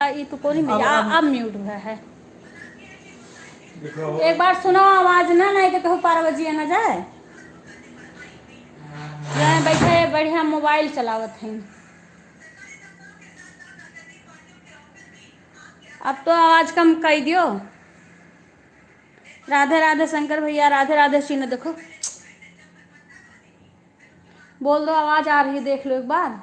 ये तो कोई नहीं अब म्यूट हुआ है। एक बार सुनो आवाज ना, नहीं तो कहूँ 12 बजे ना जाए बैठे बढ़िया मोबाइल चलावत हैं। अब तो आवाज कम कर दियो। राधे राधे शंकर भैया, राधे राधे सीने देखो, बोल दो आवाज आ रही है, देख लो एक बार।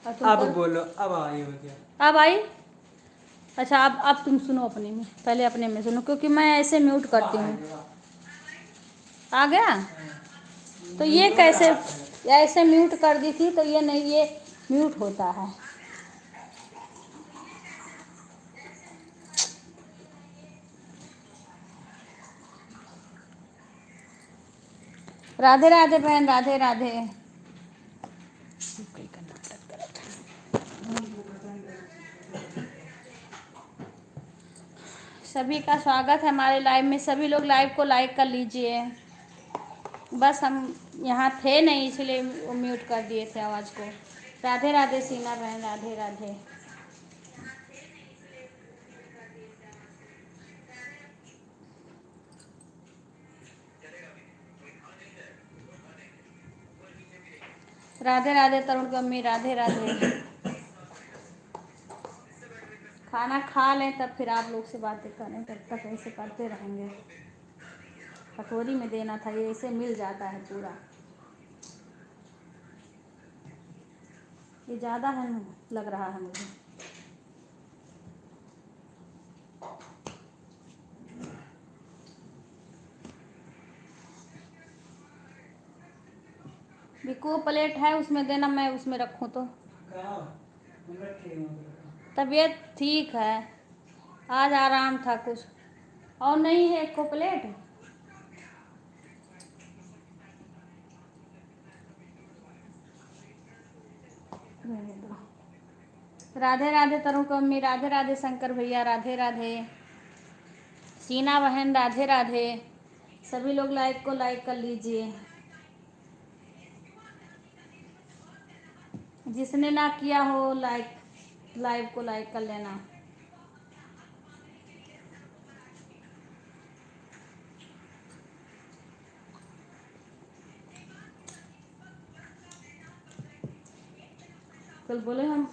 अब बोलो, अब आई हो क्या? अब आई। अच्छा अब तुम सुनो अपने में, पहले अपने में सुनो, क्योंकि मैं ऐसे म्यूट करती हूँ। आ गया? तो ये कैसे ऐसे म्यूट कर दी थी, तो ये नहीं, ये म्यूट होता है। राधे राधे बहन, राधे राधे। सभी का स्वागत है हमारे लाइव में। सभी लोग लाइव को लाइक कर लीजिए। बस हम यहाँ थे नहीं, इसलिए वो म्यूट कर दिए थे आवाज़ को। राधे राधे सीना बहन, राधे राधे। राधे राधे तरुण की अम्मी, राधे राधे। खाना खा लें तब फिर आप लोग से बातें करें, तब तक ऐसे करते रहेंगे। कटोरी में देना था, ये ऐसे मिल जाता है पूरा। ये ज़्यादा है लग रहा है मुझे। बिको प्लेट है उसमें देना, मैं उसमें रखूँ तो। तबीयत ठीक है, आज आराम था कुछ। और नहीं है एक को प्लेट? राधे राधे तरुण को अम्मी, राधे राधे शंकर भैया, राधे राधे सीना बहन, राधे राधे। सभी लोग लाइव को लाइक कर लीजिए। जिसने ना किया हो लाइक, लाइव को लाइक कर लेना। कल बोले हम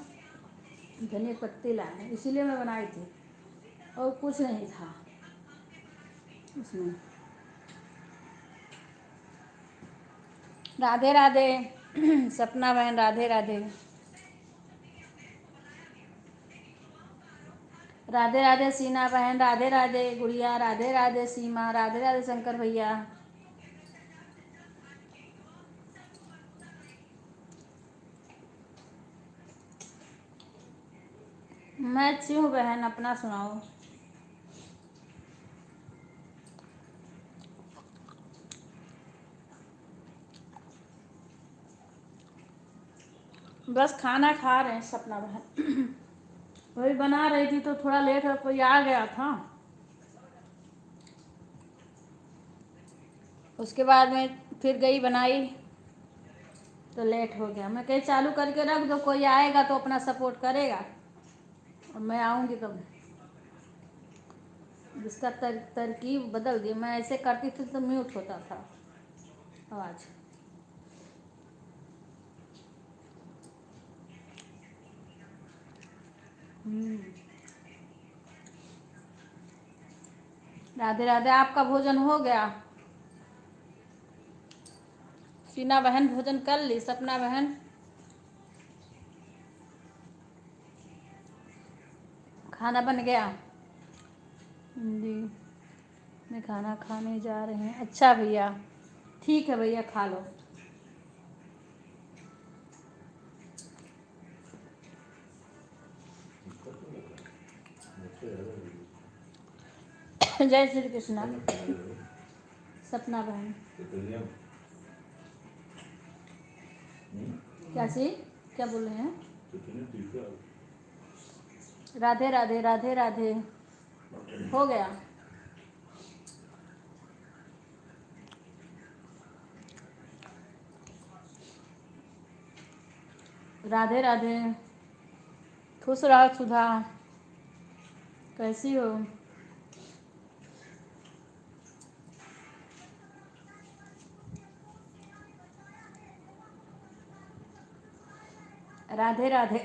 धनिया पत्ते लाए, इसीलिए मैं बनाई थी, और कुछ नहीं था उसमें। राधे राधे सपना बहन, राधे राधे। राधे राधे सीना बहन, राधे राधे गुड़िया, राधे राधे सीमा, राधे राधे शंकर भैया। मैं अच्छी हूँ बहन, अपना सुनाओ। बस खाना खा रहे हैं सपना बहन। वही बना रही थी तो थोड़ा लेट हो, कोई आ गया था। उसके बाद में फिर गई बनाई, तो लेट हो गया। मैं कहीं चालू करके रख दो, कोई आएगा तो अपना सपोर्ट करेगा और मैं आऊँगी तो जिसका तरकीब बदल दी। मैं ऐसे करती थी तो म्यूट होता था आवाज़। राधे राधे। आपका भोजन हो गया? सीना बहन भोजन कर ली? सपना बहन खाना बन गया? जी मैं खाना खाने जा रहे हैं। अच्छा भैया, ठीक है भैया, खा लो। जय श्री कृष्णा। सपना बहन क्या चीज, क्या बोल रहे हैं? राधे राधे राधे राधे। हो गया? राधे राधे। खुश रहो सुधा, कैसी हो? राधे राधे।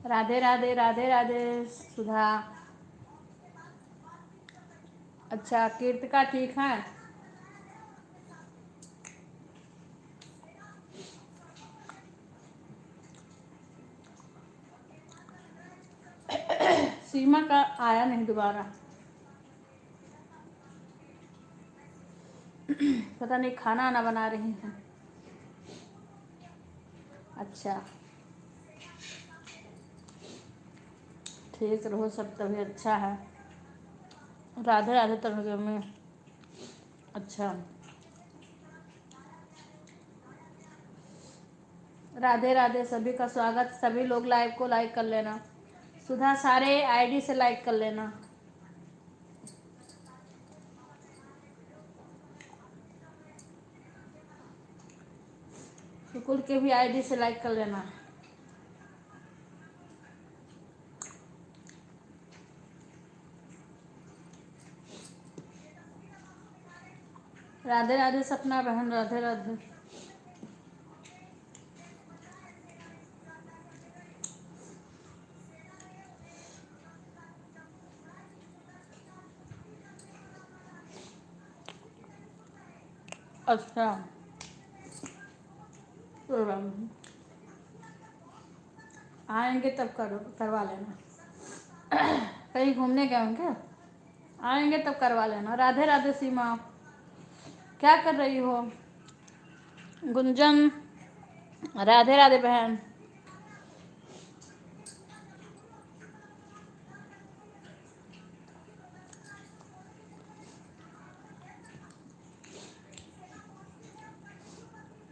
राधे राधे राधे राधे सुधा। अच्छा कीर्तिका ठीक है? सीमा का आया नहीं दोबारा, पता नहीं खाना आना बना रही हैं। अच्छा ठीक रहो, सब तभी अच्छा है। राधे राधे तनुजा में। अच्छा राधे राधे, सभी का स्वागत। सभी लोग लाइव को लाइक कर लेना। सुधा सारे आईडी से लाइक कर लेना। सुकुल के भी आईडी से लाइक कर लेना। राधे राधे सपना बहन, राधे राधे। अच्छा कोई बात नहीं, आएंगे तब करवा लेना। कहीं घूमने गए होंगे, आएंगे तब करवा लेना। राधे राधे सीमा, क्या कर रही हो? गुंजन, राधे राधे बहन।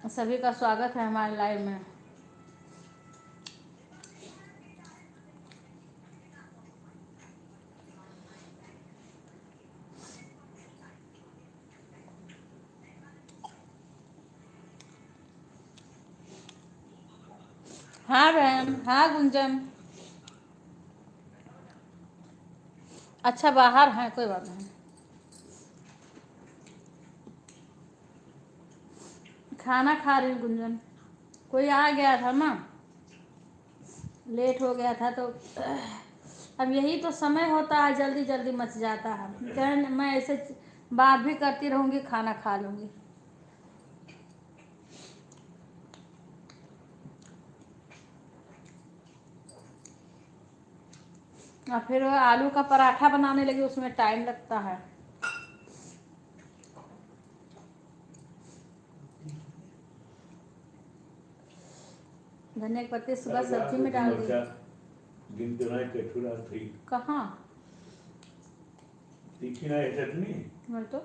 सभी का स्वागत है हमारे लाइव में। हाँ बहन, हाँ गुंजन। अच्छा बाहर हैं, कोई बात नहीं। खाना खा रही हूँ गुंजन। कोई आ गया था ना, लेट हो गया था तो अब यही तो समय होता है, जल्दी जल्दी मच जाता है। क्या मैं ऐसे बात भी करती रहूँगी, खाना खा लूँगी। और फिर वो आलू का पराठा बनाने लगी, उसमें टाइम लगता है। धनिया के पत्ते सुबह सब्जी में डाल दी। कहाँ मैं तो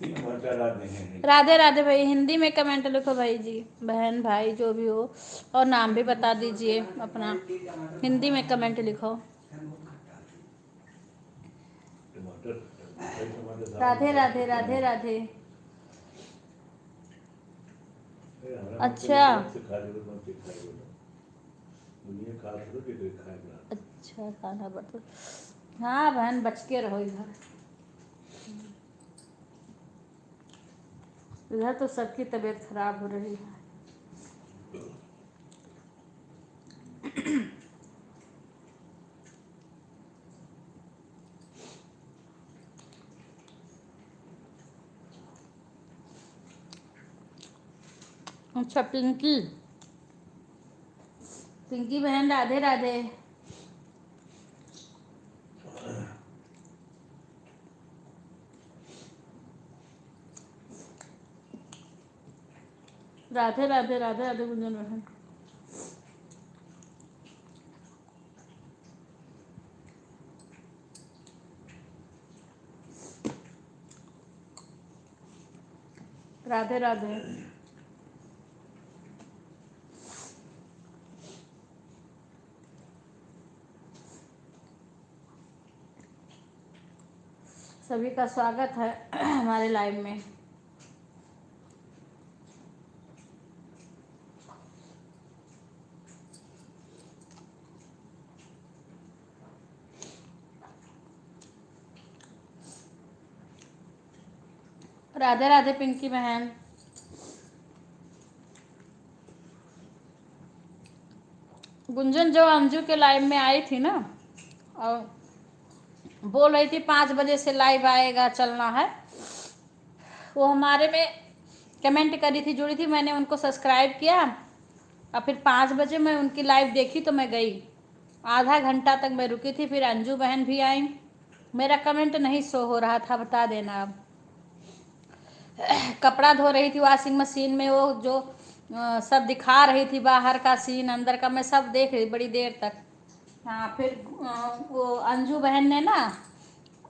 राधे राधे भाई, हिंदी में कमेंट लिखो भाई जी, बहन भाई जो भी हो, और नाम भी बता दीजिए अपना, हिंदी में कमेंट लिखो। राधे राधे राधे राधे। अच्छा अच्छा, खाना बता। हाँ बहन, बच के रहो इधर, इधर तो सबकी तबीयत खराब हो रही है। अच्छा पिंकी, पिंकी बहन राधे राधे। राधे राधे राधे राधे गुंजन बहन। राधे राधे। सभी का स्वागत है हमारे लाइव में। राधे राधे पिंकी बहन। गुंजन जो अंजू के लाइव में आई थी ना, और बोल रही थी 5 बजे से लाइव आएगा, चलना है, वो हमारे में कमेंट करी थी, जुड़ी थी, मैंने उनको सब्सक्राइब किया, और फिर 5 बजे मैं उनकी लाइव देखी तो मैं गई, आधा घंटा तक मैं रुकी थी, फिर अंजू बहन भी आई, मेरा कमेंट नहीं शो हो रहा था, बता देना अब। कपड़ा धो रही थी वॉशिंग मशीन में, वो जो सब दिखा रही थी, बाहर का सीन अंदर का, मैं सब देख रही बड़ी देर तक। हाँ फिर वो अंजू बहन ने ना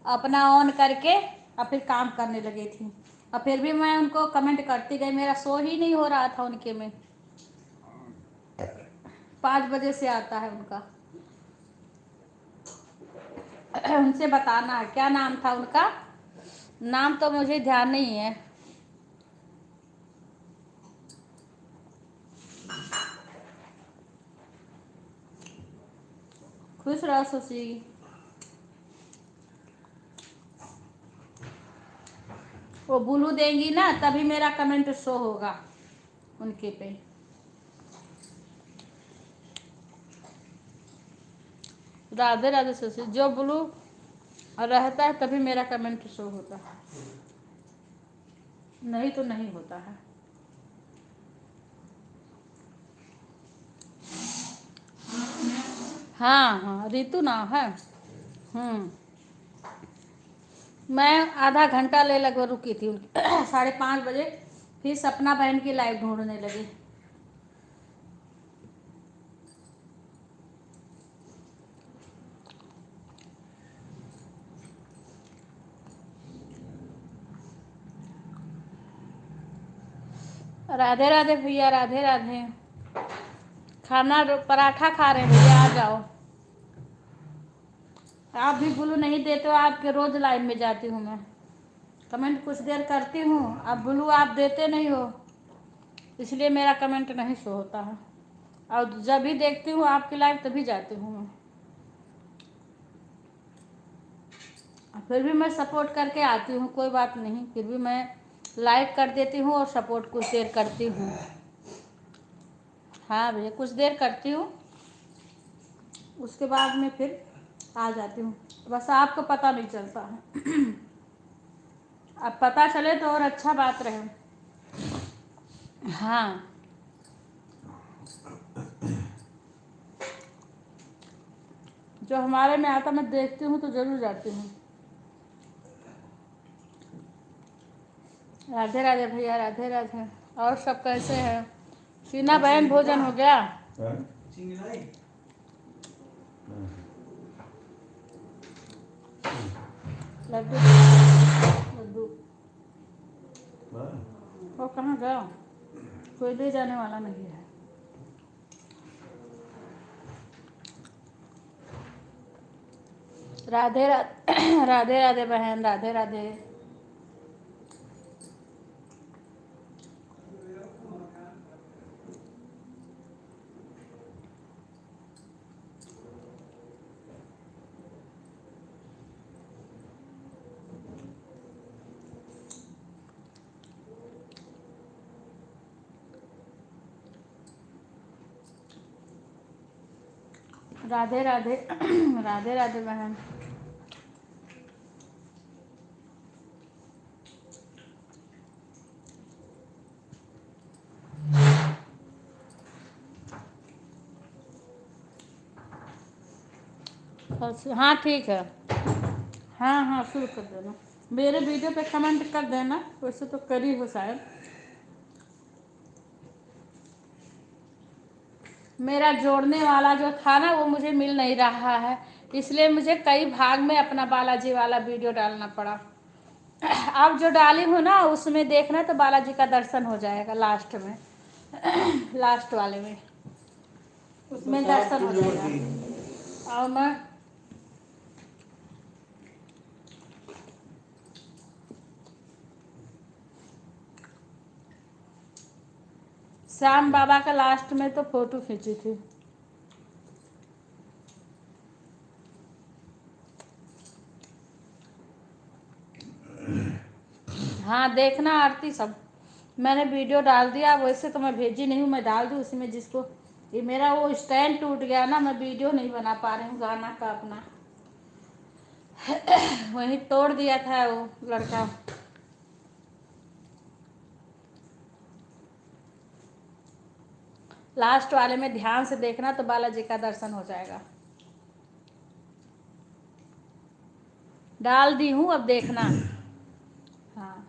अपना ऑन करके और फिर काम करने लगी थी, और फिर भी मैं उनको कमेंट करती गई, मेरा शो ही नहीं हो रहा था उनके में। 5 बजे से आता है उनका। उनसे बताना है क्या नाम था उनका, नाम तो मुझे ध्यान नहीं है। खुश रहो सुशी। वो ब्लू देंगी ना तभी मेरा कमेंट शो होगा उनके पे। राधे राधे सुशी, जो ब्लू रहता है तभी मेरा कमेंट शो होता है, नहीं तो नहीं होता है। हाँ हाँ रितु नाम है। मैं आधा घंटा ले लगभग रुकी थी 5:30 बजे, फिर सपना बहन की लाइव ढूंढने लगी। राधे राधे भैया, राधे राधे। खाना पराठा खा रहे हैं भैया, आ जाओ। आप भी ब्लू नहीं देते हो, आपके रोज लाइव में जाती हूँ मैं, कमेंट कुछ देर करती हूँ, अब ब्लू आप देते नहीं हो, इसलिए मेरा कमेंट नहीं शो होता है, और जब भी देखती हूँ आपकी लाइव तभी जाती हूँ मैं। फिर भी मैं सपोर्ट करके आती हूँ, कोई बात नहीं, फिर भी मैं लाइक कर देती हूँ और सपोर्ट कुछ देर करती हूँ। हाँ भैया कुछ देर करती हूँ, उसके बाद में फिर आ जाती हूँ, बस आपको पता नहीं चलता है। अब पता चले तो और अच्छा बात रहे। हाँ जो हमारे में आता मैं देखती हूँ तो जरूर जाती हूँ। राधे राधे भैया, राधे राधे। और सब कैसे हैं? शीना बहन भोजन हो गया? लड्डू लड्डू वो कहाँ गया? कोई ले जाने वाला नहीं है। राधे राधे राधे राधे बहन, राधे राधे। राधे राधे राधे राधे बहन। हाँ ठीक है। हाँ हाँ शुरू कर देना। मेरे वीडियो पे कमेंट कर देना, वैसे तो करी हो शायद। मेरा जोड़ने वाला जो था ना वो मुझे मिल नहीं रहा है, इसलिए मुझे कई भाग में अपना बालाजी वाला वीडियो डालना पड़ा। अब जो डाली हूँ ना उसमें देखना तो बालाजी का दर्शन हो जाएगा लास्ट में। लास्ट वाले में उसमें दर्शन हो जाएगा। और मैं श्याम बाबा का लास्ट में तो फोटो खींची थी। हाँ देखना आरती सब, मैंने वीडियो डाल दिया। वैसे तो मैं भेजी नहीं हूँ, मैं डाल दूँ उसमें जिसको। ये मेरा वो स्टैंड टूट गया ना, मैं वीडियो नहीं बना पा रही हूँ गाना का अपना। वही तोड़ दिया था वो लड़का। लास्ट वाले में ध्यान से देखना तो बालाजी का दर्शन हो जाएगा। डाल दी हूँ, अब देखना। हाँ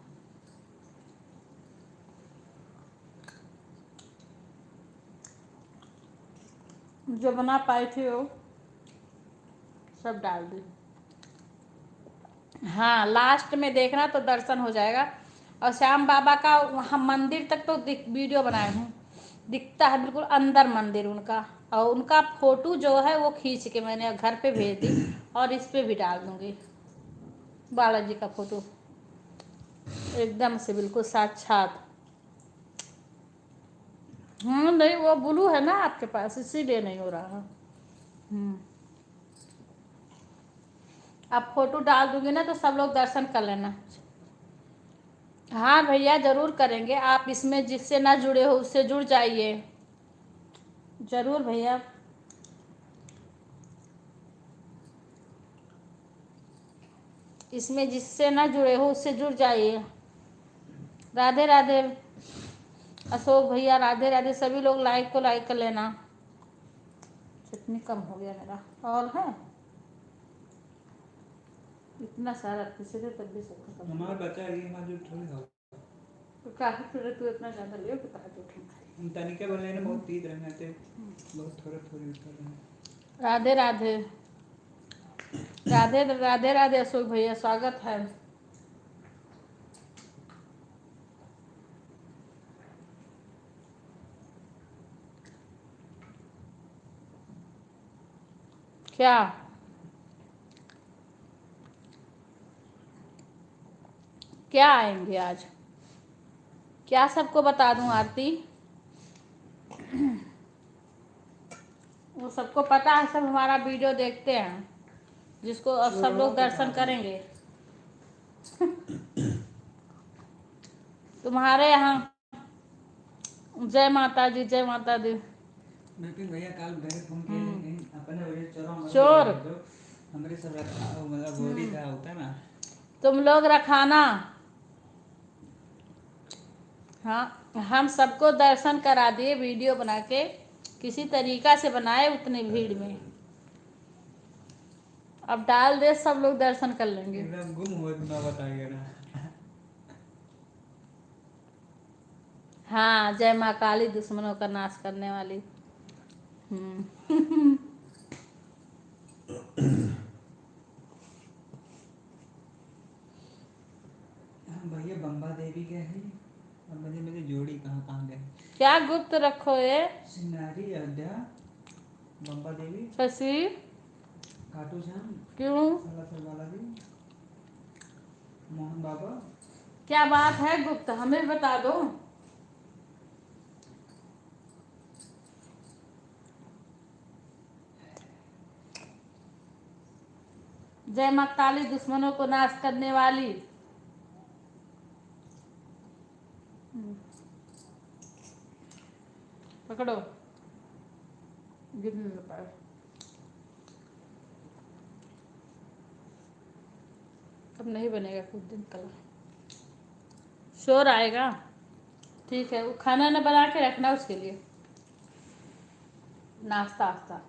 जो बना पाई थी वो सब डाल दी। हाँ लास्ट में देखना तो दर्शन हो जाएगा। और श्याम बाबा का वहाँ मंदिर तक तो वीडियो बनाए हूँ, दिखता है बिल्कुल अंदर मंदिर उनका। और उनका फोटो जो है वो खींच के मैंने घर पे भेज दी, और इस पे भी डाल दूँगी बालाजी का फोटो एकदम से बिल्कुल साक्षात। नहीं वो ब्लू है ना आपके पास, इसीलिए नहीं हो रहा। अब फोटो डाल दूंगी ना तो सब लोग दर्शन कर लेना। हाँ भैया जरूर करेंगे, आप इसमें जिससे ना जुड़े हो उससे जुड़ जाइए जरूर भैया। इसमें जिससे ना जुड़े हो उससे जुड़ जाइए। राधे राधे अशोक भैया, राधे राधे। सभी लोग लाइक को लाइक कर लेना। चटनी कम हो गया मेरा, और है इतना सारा किसी थे तब भी सब खत्म। हमारा बच्चा है ये माजूर थोड़ी खाओ। तो काहे फिर तू इतना ज़्यादा ले तो काहे तो ठीक है। हम तनिके बोले ना बहुत तीत रहने थे, बहुत थोड़े थोड़े उतर रहे। राधे राधे राधे राधे राधे अशोक भैया, स्वागत है। क्या क्या आएंगे आज, क्या सबको बता दूं आरती? वो सबको पता है, सब हमारा वीडियो देखते हैं, जिसको अब सब लोग दर्शन करेंगे। तुम्हारे यहाँ जय माता दी, जय माता दी। लेकिन भैया काल घर फोन किए लेकिन अपने वजह चोर हमारे सब रखा मतलब बॉडी का होता है ना, तुम लोग रखाना। हाँ हम सबको दर्शन करा दिए वीडियो बना के, किसी तरीका से बनाए उतनी भीड़ में। अब डाल दे सब लोग दर्शन कर लेंगे। एकदम गुम हो ना बताइए ना। हाँ जय माँ काली, दुश्मनों का नाश करने वाली। भैया बम्बा देवी गए हैं। बड़ी कहाँ कहाँ गए। क्या गुप्त रखो ये? सिन्नारी, अयोध्या, बम्बा देवी, शशि खाटू श्याम, क्यों? सालासर बालाजी, मोहन बाबा। क्या बात है गुप्त, हमें बता दो। जय माता काली, दुश्मनों को नाश करने वाली। पकड़ो, गिरने लगा है। अब नहीं बनेगा कुछ दिन तक, शोर आएगा। ठीक है, वो खाना न बना के रखना उसके लिए, नाश्ता वास्ता।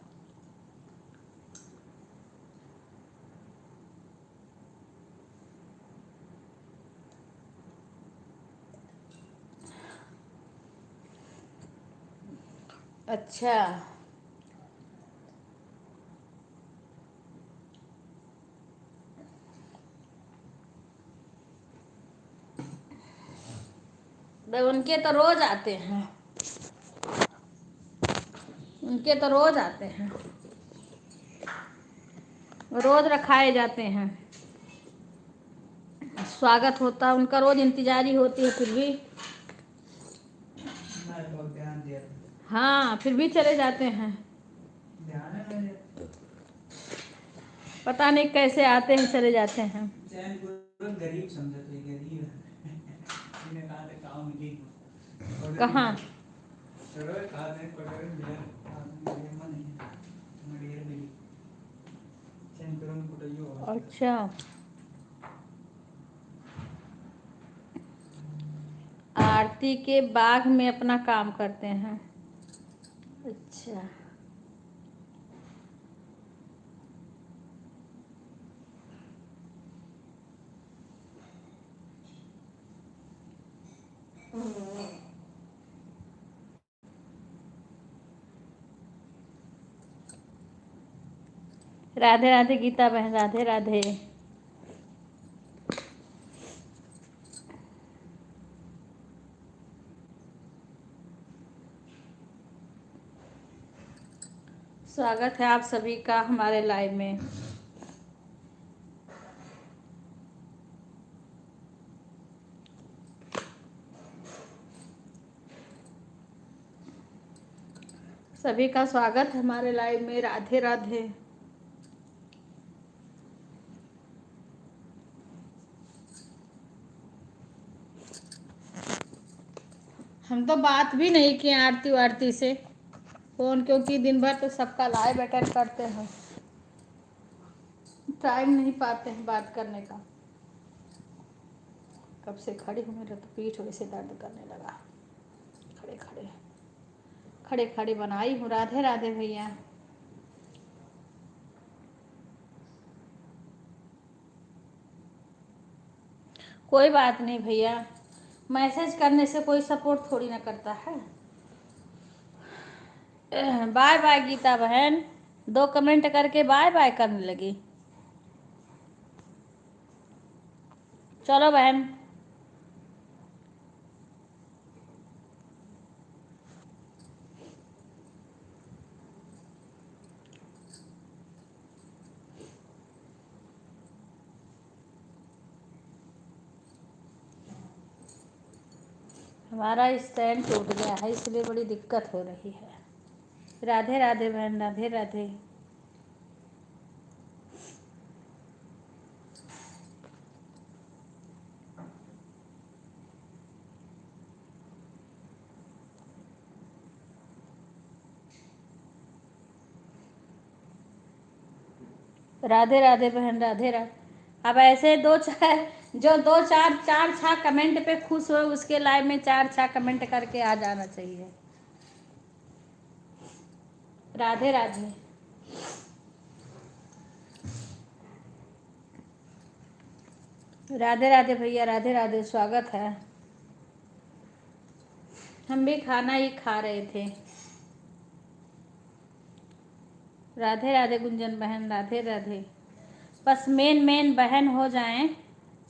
अच्छा, उनके तो रोज आते हैं, उनके तो रोज आते हैं, रोज रखाए जाते हैं, स्वागत होता है उनका, रोज इंतजारी होती है, फिर भी मैं बहुत ध्यान दिया था। हाँ, फिर भी चले जाते हैं। ध्यान है मेरे। पता नहीं कैसे आते हैं चले जाते हैं। चैनपुर गरीब समझे थे, गरीब इन्हें कहा था काम की कहाँ? चलो कहा था पकड़ ले आदमी मन है मड़ियर भी चैनपुर में कुटाइयो। अच्छा, आरती के बाग में अपना काम करते हैं। अच्छा, राधे राधे गीता बहन, राधे राधे। स्वागत है आप सभी का हमारे लाइव में। सभी का स्वागत है हमारे लाइव में। राधे राधे। हम तो बात भी नहीं किए आरती वारती से फोन, क्योंकि दिन भर तो सबका लाइव अटेंड करते हैं, टाइम नहीं पाते हैं बात करने का। कब से खड़ी हूँ, मेरा तो पीठ वैसे दर्द करने लगा, खड़े खड़े खड़े खड़े बनाई हूँ। राधे राधे भैया। कोई बात नहीं भैया, मैसेज करने से कोई सपोर्ट थोड़ी ना करता है। बाय बाय गीता बहन, 2 कमेंट करके बाय बाय करने लगी। चलो बहन, हमारा स्टैंड टूट गया है, इसलिए बड़ी दिक्कत हो रही है। राधे राधे बहन, राधे राधे। राधे राधे बहन, राधे राधे। अब ऐसे 2-4 जो 2-4 4-6 कमेंट पे खुश हो, उसके लाइव में 4-6 कमेंट करके आ जाना चाहिए। राधे राधे। राधे राधे भैया, राधे राधे, स्वागत है। हम भी खाना ही खा रहे थे। राधे राधे गुंजन बहन, राधे राधे। बस मेन बहन हो जाएं,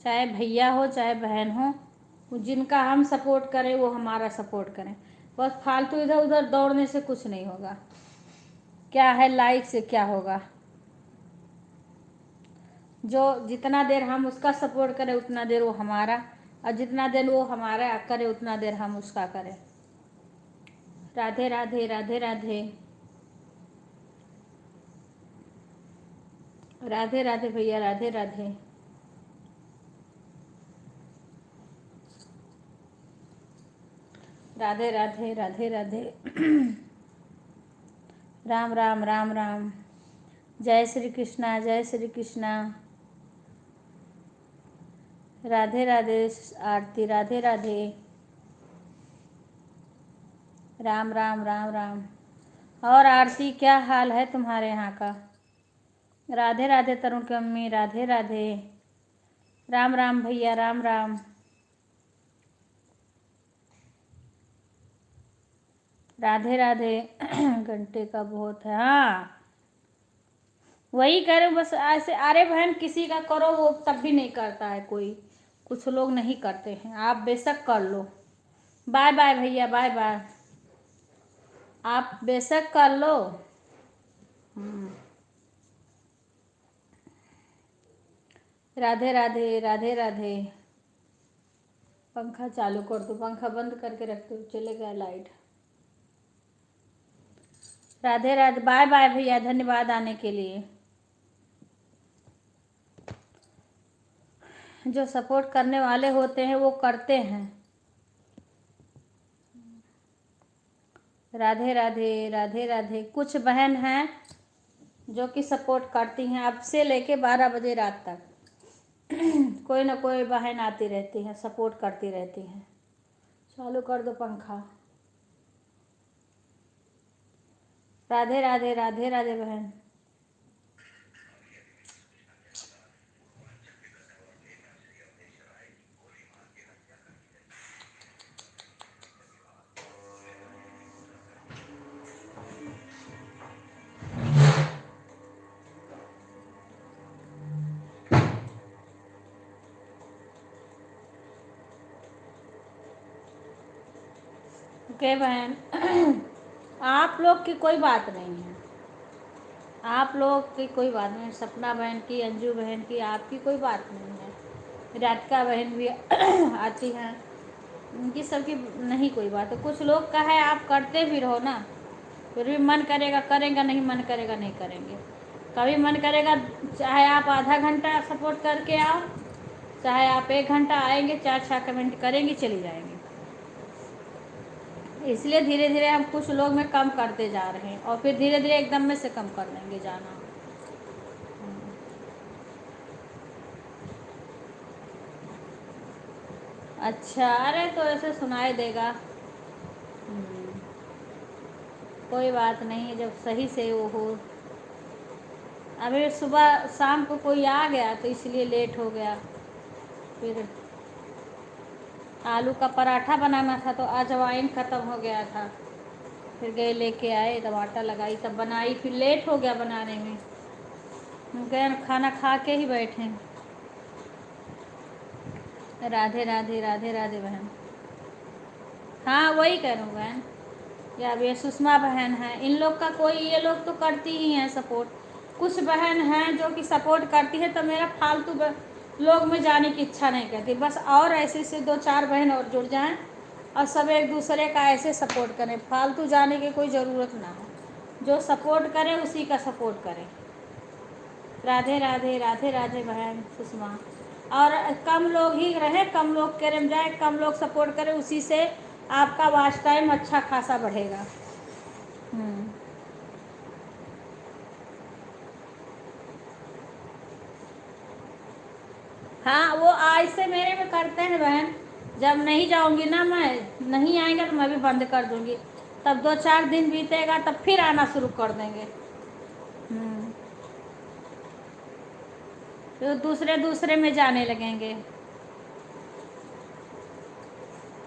चाहे भैया हो चाहे बहन हो, जिनका हम सपोर्ट करें वो हमारा सपोर्ट करें। बस फालतू इधर उधर दौड़ने से कुछ नहीं होगा। क्या है लाइक से क्या होगा? जो जितना देर हम उसका सपोर्ट करें उतना देर वो हमारा, और जितना देर वो हमारा करे उतना देर हम उसका करें। राधे राधे राधे राधे राधे राधे भैया, राधे राधे। राधे राधे राधे राधे राम राम राम राम। जय श्री कृष्णा, जय श्री कृष्णा। राधे राधे आरती, राधे राधे। राम राम राम राम। और आरती, क्या हाल है तुम्हारे यहाँ का? राधे राधे तरुण की अम्मी, राधे राधे। राम राम भैया, राम राम। राधे राधे घंटे का बहुत है। हाँ वही करो बस ऐसे। अरे बहन किसी का करो वो तब भी नहीं करता है कोई, कुछ लोग नहीं करते हैं। आप बेशक कर लो। बाय बाय भैया, बाय बाय। आप बेशक कर लो। राधे राधे राधे राधे। पंखा चालू कर दो, पंखा बंद करके रख दो, चले गया light. Radhe Radhe, bye bye भैया, धन्यवाद आने के लिए। जो सपोर्ट करने वाले होते हैं वो करते हैं। राधे राधे राधे राधे। कुछ बहन हैं जो कि सपोर्ट करती हैं अब से लेके 12 बजे रात तक। कोई ना कोई बहन आती रहती है, सपोर्ट करती रहती हैं। चालू कर दो पंखा। राधे राधे राधे राधे बहन। ओके बहन आप लोग की कोई बात नहीं है, आप लोग की कोई बात नहीं। सपना बहन की, अंजू बहन की, आपकी कोई बात नहीं है। राधिका बहन भी आती हैं, उनकी सबकी नहीं कोई बात है। कुछ लोग का है आप करते भी रहो ना, फिर भी मन करेगा करेंगे, नहीं मन करेगा नहीं करेंगे। कभी मन करेगा चाहे आप आधा घंटा सपोर्ट करके आओ, चाहे आप 1 घंटा आएंगे, 4-6 कमेंट करेंगे, चली जाएंगे। इसलिए धीरे धीरे हम कुछ लोग में कम करते जा रहे हैं, और फिर धीरे धीरे एकदम में से कम कर लेंगे जाना। अच्छा, अरे तो ऐसे सुनाई देगा। कोई बात नहीं है, जब सही से वो हो। अभी सुबह शाम को कोई आ गया तो इसलिए लेट हो गया। फिर आलू का पराठा बनाना था तो अजवाइन ख़त्म हो गया था, फिर गए लेके आए, टमाटर लगाई तब बनाई, फिर लेट हो गया बनाने में। गए खाना खा के ही बैठे। राधे राधे राधे राधे बहन। हाँ वही कह रहा हूँ बहन। या अब ये सुषमा बहन है, इन लोग का कोई, ये लोग तो करती ही हैं सपोर्ट। कुछ बहन हैं जो कि सपोर्ट करती है तो मेरा फालतू लोग में जाने की इच्छा नहीं करती। बस और ऐसे से 2-4 बहन और जुड़ जाएं और सब एक दूसरे का ऐसे सपोर्ट करें, फालतू जाने की कोई ज़रूरत ना हो। जो सपोर्ट करे उसी का सपोर्ट करें। राधे राधे राधे राधे बहन सुषमा। और कम लोग ही रहे, कम लोग करे में जाए, कम लोग सपोर्ट करें, उसी से आपका वॉच टाइम अच्छा खासा बढ़ेगा। हाँ वो आज से मेरे में करते हैं बहन। जब नहीं जाऊंगी ना, मैं नहीं आएंगे तो मैं भी बंद कर दूंगी। तब 2-4 दिन बीतेगा तब फिर आना शुरू कर देंगे। तो दूसरे दूसरे में जाने लगेंगे।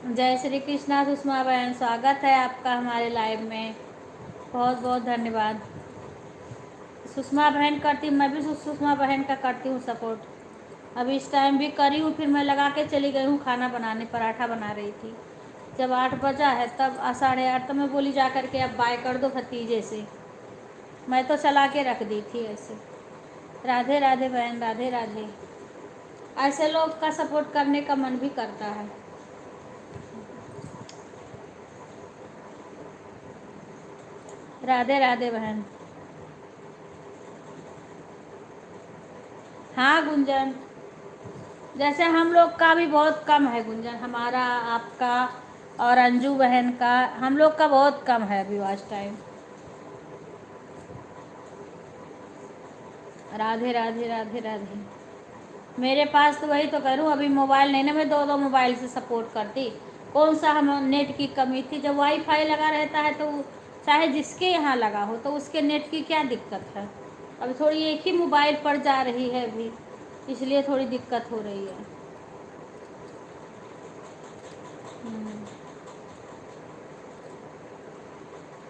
जय श्री कृष्णा सुषमा बहन, स्वागत है आपका हमारे लाइव में, बहुत बहुत धन्यवाद। सुषमा बहन करती, मैं भी सुषमा बहन का करती हूँ सपोर्ट। अभी इस टाइम भी करी हूँ, फिर मैं लगा के चली गई हूँ खाना बनाने, पराठा बना रही थी। जब 8 बजा है तब 8:30 तो मैं बोली जा कर के अब बाय कर दो भतीजे से। मैं तो चला के रख दी थी ऐसे। राधे राधे बहन, राधे राधे। ऐसे लोग का सपोर्ट करने का मन भी करता है। राधे राधे बहन। हाँ गुंजन, जैसे हम लोग का भी बहुत कम है गुंजन, हमारा, आपका और अंजू बहन का, हम लोग का बहुत कम है अभी वॉच टाइम। राधे राधे राधे राधे। मेरे पास तो वही तो करूँ, अभी मोबाइल नहीं ना, मैं 2-2 मोबाइल से सपोर्ट करती। कौन सा हम नेट की कमी थी, जब वाईफाई लगा रहता है तो चाहे जिसके यहाँ लगा हो तो उसके नेट की क्या दिक्कत है। अभी थोड़ी एक ही मोबाइल पर जा रही है अभी, इसलिए थोड़ी दिक्कत हो रही है।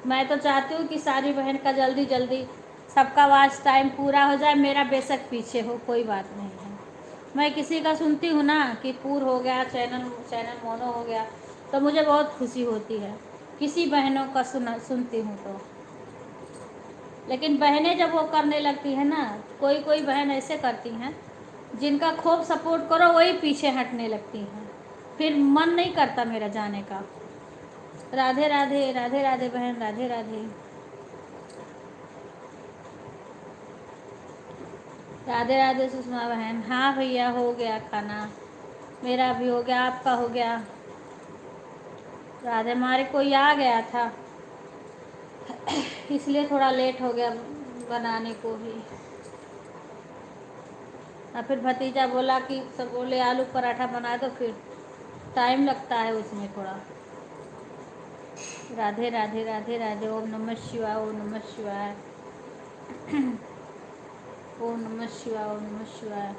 मैं तो चाहती हूँ कि सारी बहन का जल्दी जल्दी सबका वॉच टाइम पूरा हो जाए, मेरा बेशक पीछे हो, कोई बात नहीं है। मैं किसी का सुनती हूँ ना कि पूर हो गया, चैनल चैनल मोनो हो गया, तो मुझे बहुत खुशी होती है किसी बहनों का सुनती हूँ तो। लेकिन बहनें जब वो करने लगती है ना, कोई कोई बहन ऐसे करती हैं जिनका खूब सपोर्ट करो वही पीछे हटने लगती हैं, फिर मन नहीं करता मेरा जाने का। राधे राधे, राधे राधे बहन, राधे राधे। राधे राधे सुषमा बहन। हाँ भैया, हो गया खाना, मेरा भी हो गया, आपका हो गया। राधे, हमारे कोई आ गया था इसलिए थोड़ा लेट हो गया बनाने को भी। और फिर भतीजा बोला कि सब बोले आलू पराठा बना दो, फिर टाइम लगता है उसमें थोड़ा। राधे राधे राधे राधे। ओम नमः शिवाय, ओम नमः शिवाय। ओम नमः शिवाय, ओम नमः शिवाय।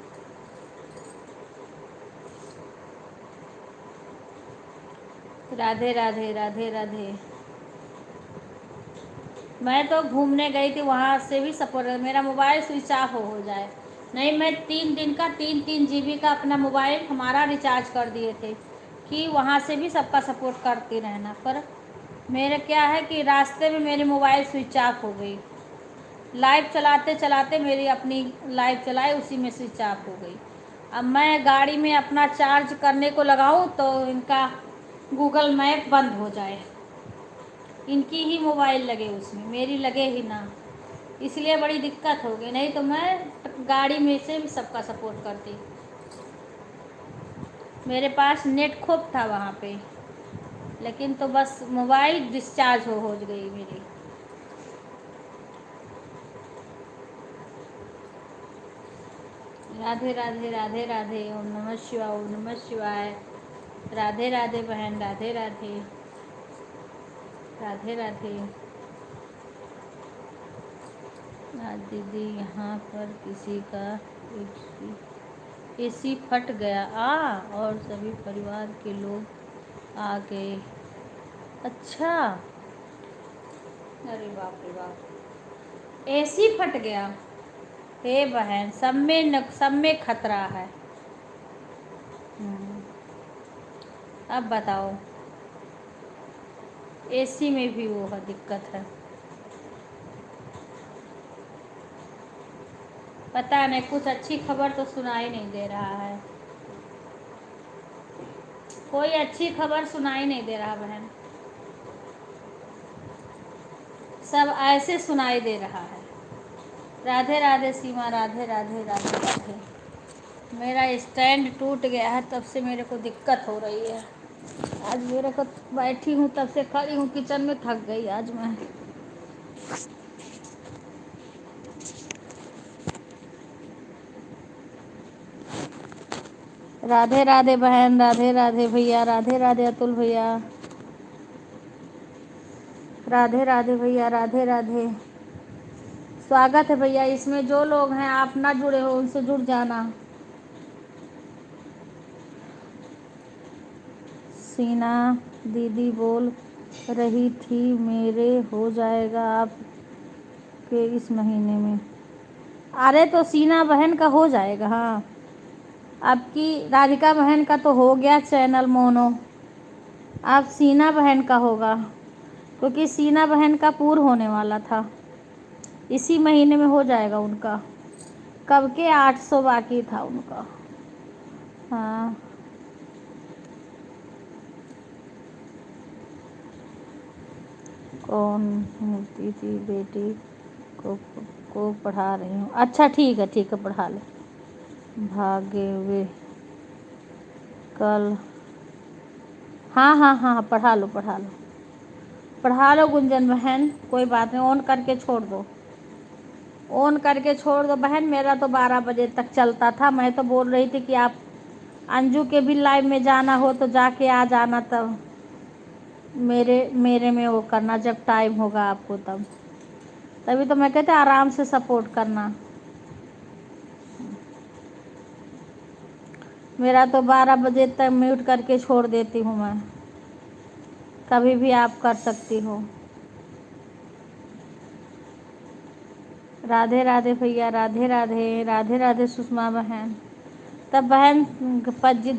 राधे राधे राधे राधे। मैं तो घूमने गई थी, वहाँ से भी सपोर्ट, मेरा मोबाइल स्विच ऑफ हो जाए नहीं, मैं 3 दिन का 3-3 GB का अपना मोबाइल हमारा रिचार्ज कर दिए थे कि वहाँ से भी सबका सपोर्ट करती रहना। पर मेरे क्या है कि रास्ते में मेरी मोबाइल स्विच ऑफ हो गई, लाइव चलाते चलाते मेरी अपनी लाइव चलाई, उसी में स्विच ऑफ हो गई। अब मैं गाड़ी में अपना चार्ज करने को लगाऊं तो इनका गूगल मैप बंद हो जाए, इनकी ही मोबाइल लगे उसमें, मेरी लगे ही ना, इसलिए बड़ी दिक्कत हो गई। नहीं तो मैं गाड़ी में से भी सबका सपोर्ट करती। मेरे पास नेट खूब था वहाँ पे, लेकिन तो बस मोबाइल डिस्चार्ज हो गई मेरी। राधे राधे राधे राधे। ओम नमः शिवाय, ओम नमः शिवाय। राधे राधे बहन, राधे राधे राधे राधे। आज दीदी यहाँ पर किसी का एसी फट गया और सभी परिवार के लोग आ गए। अच्छा, अरे बाप रे बाप, एसी फट गया। हे बहन, सब में खतरा है। अब बताओ, एसी में भी वो है, दिक्कत है। पता नहीं, कुछ अच्छी खबर तो सुनाई नहीं दे रहा है, कोई अच्छी खबर सुनाई नहीं दे रहा बहन, सब ऐसे सुनाई दे रहा है। राधे राधे सीमा, राधे राधे राधे राधे। मेरा स्टैंड टूट गया है, तब से मेरे को दिक्कत हो रही है। आज मेरे को बैठी हूँ तब से, खड़ी हूँ किचन में, थक गई आज मैं। राधे राधे बहन, राधे राधे भैया, राधे राधे अतुल भैया, राधे राधे भैया, राधे राधे। स्वागत है भैया, इसमें जो लोग हैं आप ना जुड़े हो उनसे जुड़ जाना। सीना दीदी बोल रही थी मेरे हो जाएगा आपके इस महीने में। अरे तो सीना बहन का हो जाएगा, हाँ। आपकी राधिका बहन का तो हो गया चैनल मोनो, अब सीना बहन का होगा, क्योंकि सीना बहन का पूर्ण होने वाला था, इसी महीने में हो जाएगा उनका। कब के 800 बाकी था उनका। हाँ, कौन होती थी बेटी को को पढ़ा रही हूँ। अच्छा ठीक है पढ़ा ले। भागे वे कल, हाँ हाँ हाँ पढ़ा लो गुंजन बहन, कोई बात नहीं, ऑन करके छोड़ दो, ऑन करके छोड़ दो बहन। मेरा तो 12 बजे तक चलता था, मैं तो बोल रही थी कि आप अंजू के भी लाइव में जाना हो तो जाके आ जाना, तब मेरे में वो करना जब टाइम होगा आपको, तब तभी तो मैं कहते आराम से सपोर्ट करना। मेरा तो 12 बजे तक म्यूट करके छोड़ देती हूँ मैं, कभी भी आप कर सकती हो। राधे राधे भैया, राधे राधे, राधे राधे सुषमा बहन। तब बहन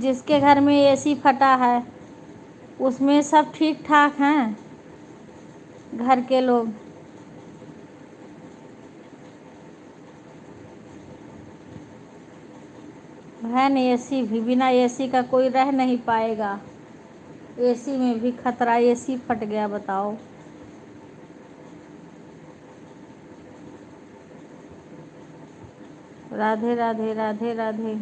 जिसके घर में एसी फटा है उसमें सब ठीक ठाक हैं घर के लोग। बहन एसी भी, बिना एसी का कोई रह नहीं पाएगा, एसी में भी खतरा, एसी फट गया बताओ। राधे राधे, राधे राधे।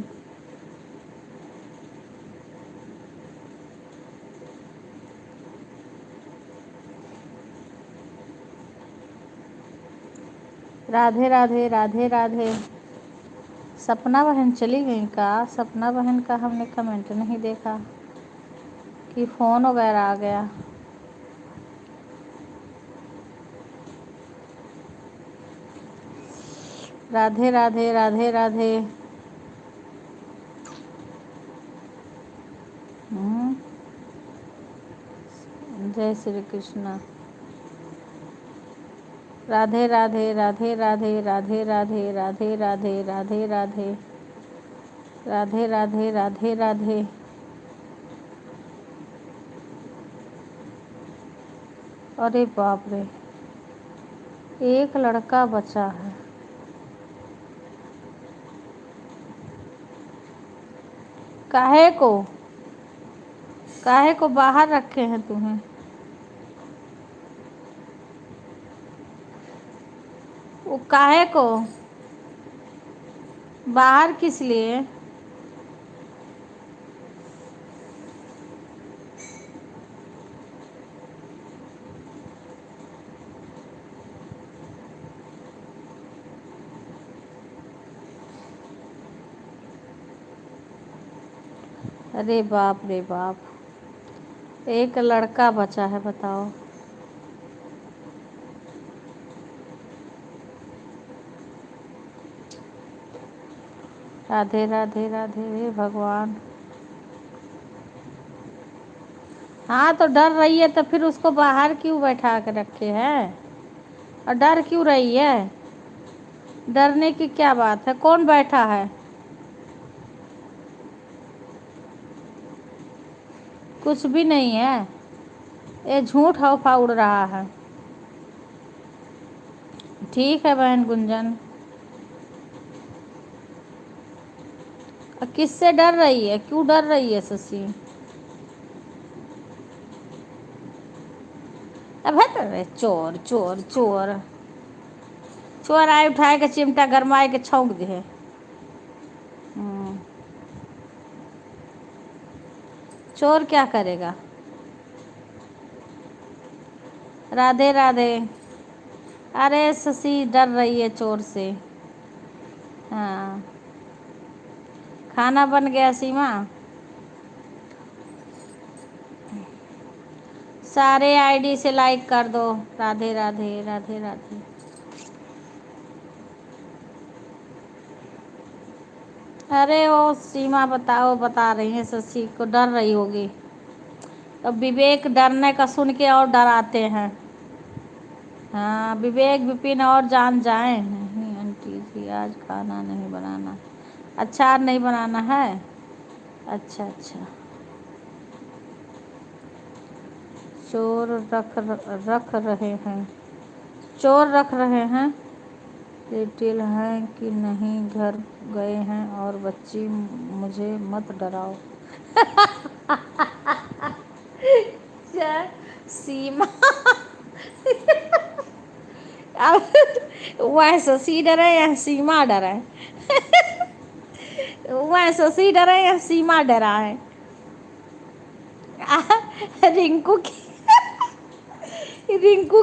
राधे राधे, राधे राधे। सपना बहन चली गई का? सपना बहन का हमने कमेंट नहीं देखा कि फ़ोन वगैरह आ गया। राधे राधे, राधे राधे। जय श्री कृष्णा। राधे राधे, राधे राधे, राधे राधे, राधे राधे, राधे राधे, राधे राधे, राधे राधे। अरे बाप रे, एक लड़का बचा है। काहे को बाहर रखे हैं तुम्हें? वो काहे को बाहर किस लिए? अरे बाप रे बाप, एक लड़का बचा है बताओ। राधे राधे, राधे हे भगवान। हाँ तो डर रही है तो फिर उसको बाहर क्यों बैठा के रखे हैं, और डर क्यों रही है? डरने की क्या बात है, कौन बैठा है? कुछ भी नहीं है, ये झूठ हवा उड़ रहा है। ठीक है बहन गुंजन। किससे डर रही है, क्यों डर रही है शशि? अब है तो चोर चोर चोर, चोर आए उठाए के चिमटा गरमाए के छौंक दे है। चोर क्या करेगा? राधे राधे। अरे शशि डर रही है चोर से। हाँ, खाना बन गया सीमा? सारे आईडी से लाइक कर दो। राधे राधे, राधे राधे। अरे वो सीमा बता रही है शशि को डर रही होगी, तो विवेक डरने का सुन के और डराते हैं। हाँ, विवेक विपिन और जान जाए। नहीं आंटी जी आज खाना नहीं बनाना, अचार नहीं बनाना है। अच्छा अच्छा, चोर रख रहे हैं, चोर रख रहे हैं, लिटिल हैं कि नहीं, घर गए हैं और बच्ची, मुझे मत डराओ। क्या सीमा, अब वह शशि डरे या सीमा डरे, वह शशि डरे या सीमा डरा है। रिंकू की रिंकू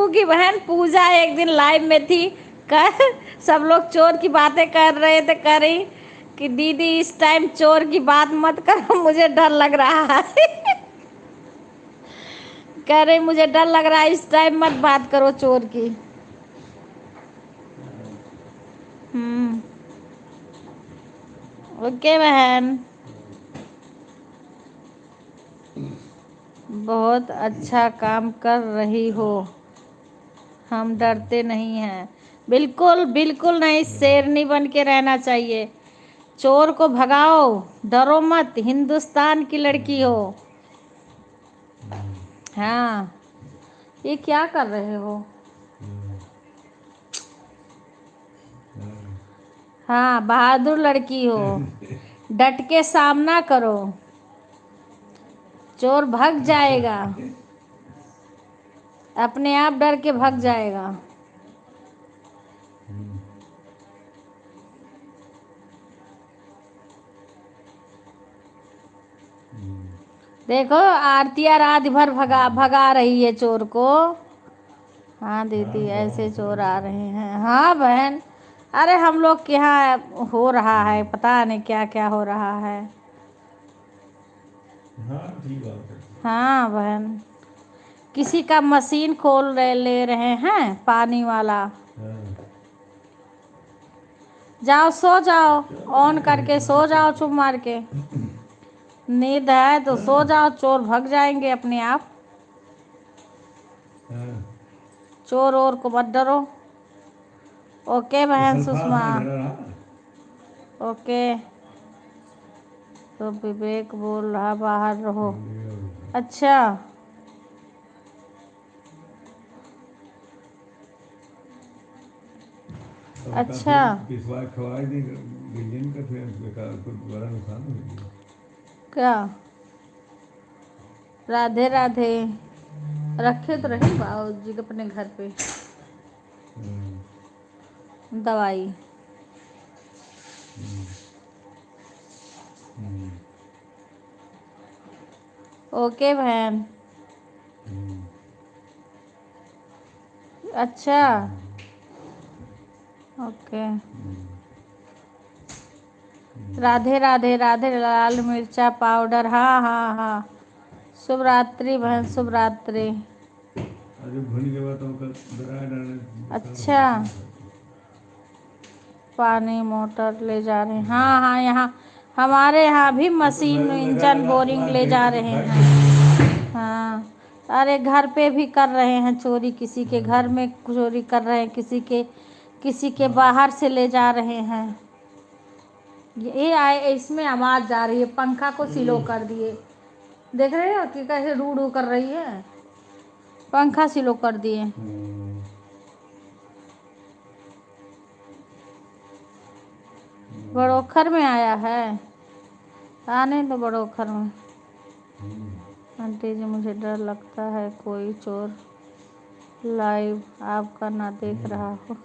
की बहन पूजा एक दिन लाइव में थी, कर सब लोग चोर की बातें कर रहे थे, कह रही कि दीदी इस टाइम चोर की बात मत करो, मुझे डर लग रहा है। कह रही मुझे डर लग रहा है, इस टाइम मत बात करो चोर की। ओके बहन, बहुत अच्छा काम कर रही हो, हम डरते नहीं हैं। बिल्कुल बिल्कुल नहीं, शेरनी बन के रहना चाहिए। चोर को भगाओ, डरो मत, हिंदुस्तान की लड़की हो। हाँ, ये क्या कर रहे हो? हाँ, बहादुर लड़की हो, डट के सामना करो, चोर भाग जाएगा, अपने आप डर के भाग जाएगा। देखो आरतिया रात भर भगा भगा रही है चोर को। हाँ दीदी, ऐसे चोर आ रहे हैं। हाँ बहन, अरे हम लोग के यहाँ हो रहा है, पता नहीं क्या क्या हो रहा है। हाँ ठीक बात है। हाँ बहन, किसी का मशीन खोल ले रहे हैं पानी वाला। हाँ। जाओ सो जाओ, ऑन करके सो जाओ, चुप मार के। नींद है तो सो जाओ, चोर भाग जाएंगे अपने आप। हाँ। चोर और को मत डरो। ओके बहन सल्फा सुषमा, हाँ डरा रहा। ओके। तो विवेक बोल रहा बाहर रहो। अच्छा, अच्छा, पिछवा खवाई दी बिल्डिंग का, फिर बेकार कुछ बड़ा नुकसान हो गया। क्या राधे राधे, रखे तो रही बाबू जी अपने घर पे दवाई। ओके बहन, अच्छा, ओके। राधे राधे, राधे, लाल मिर्चा पाउडर, हाँ हाँ हाँ। शुभ रात्रि बहन, शुभ रात्रि। अरे भूल के बाद तो कल दरार डालने। अच्छा, पानी मोटर ले जा रहे हैं, हाँ हाँ, यहाँ हमारे यहाँ भी मशीन इंजन बोरिंग ले जा रहे हैं। हाँ, अरे घर पे भी कर रहे हैं चोरी, किसी के घर में चोरी कर रहे हैं, किसी के बाहर से ले जा रहे हैं। ये आए, इसमें आवाज़ जा रही है, पंखा को स्लो कर दिए। देख रहे हो कि कैसे रू कर रही है, पंखा स्लो कर दिए। बड़ोखर में आया है, आने दो बड़ोखर में। आंटी जी मुझे डर लगता है कोई चोर लाइव आपका ना देख रहा हो।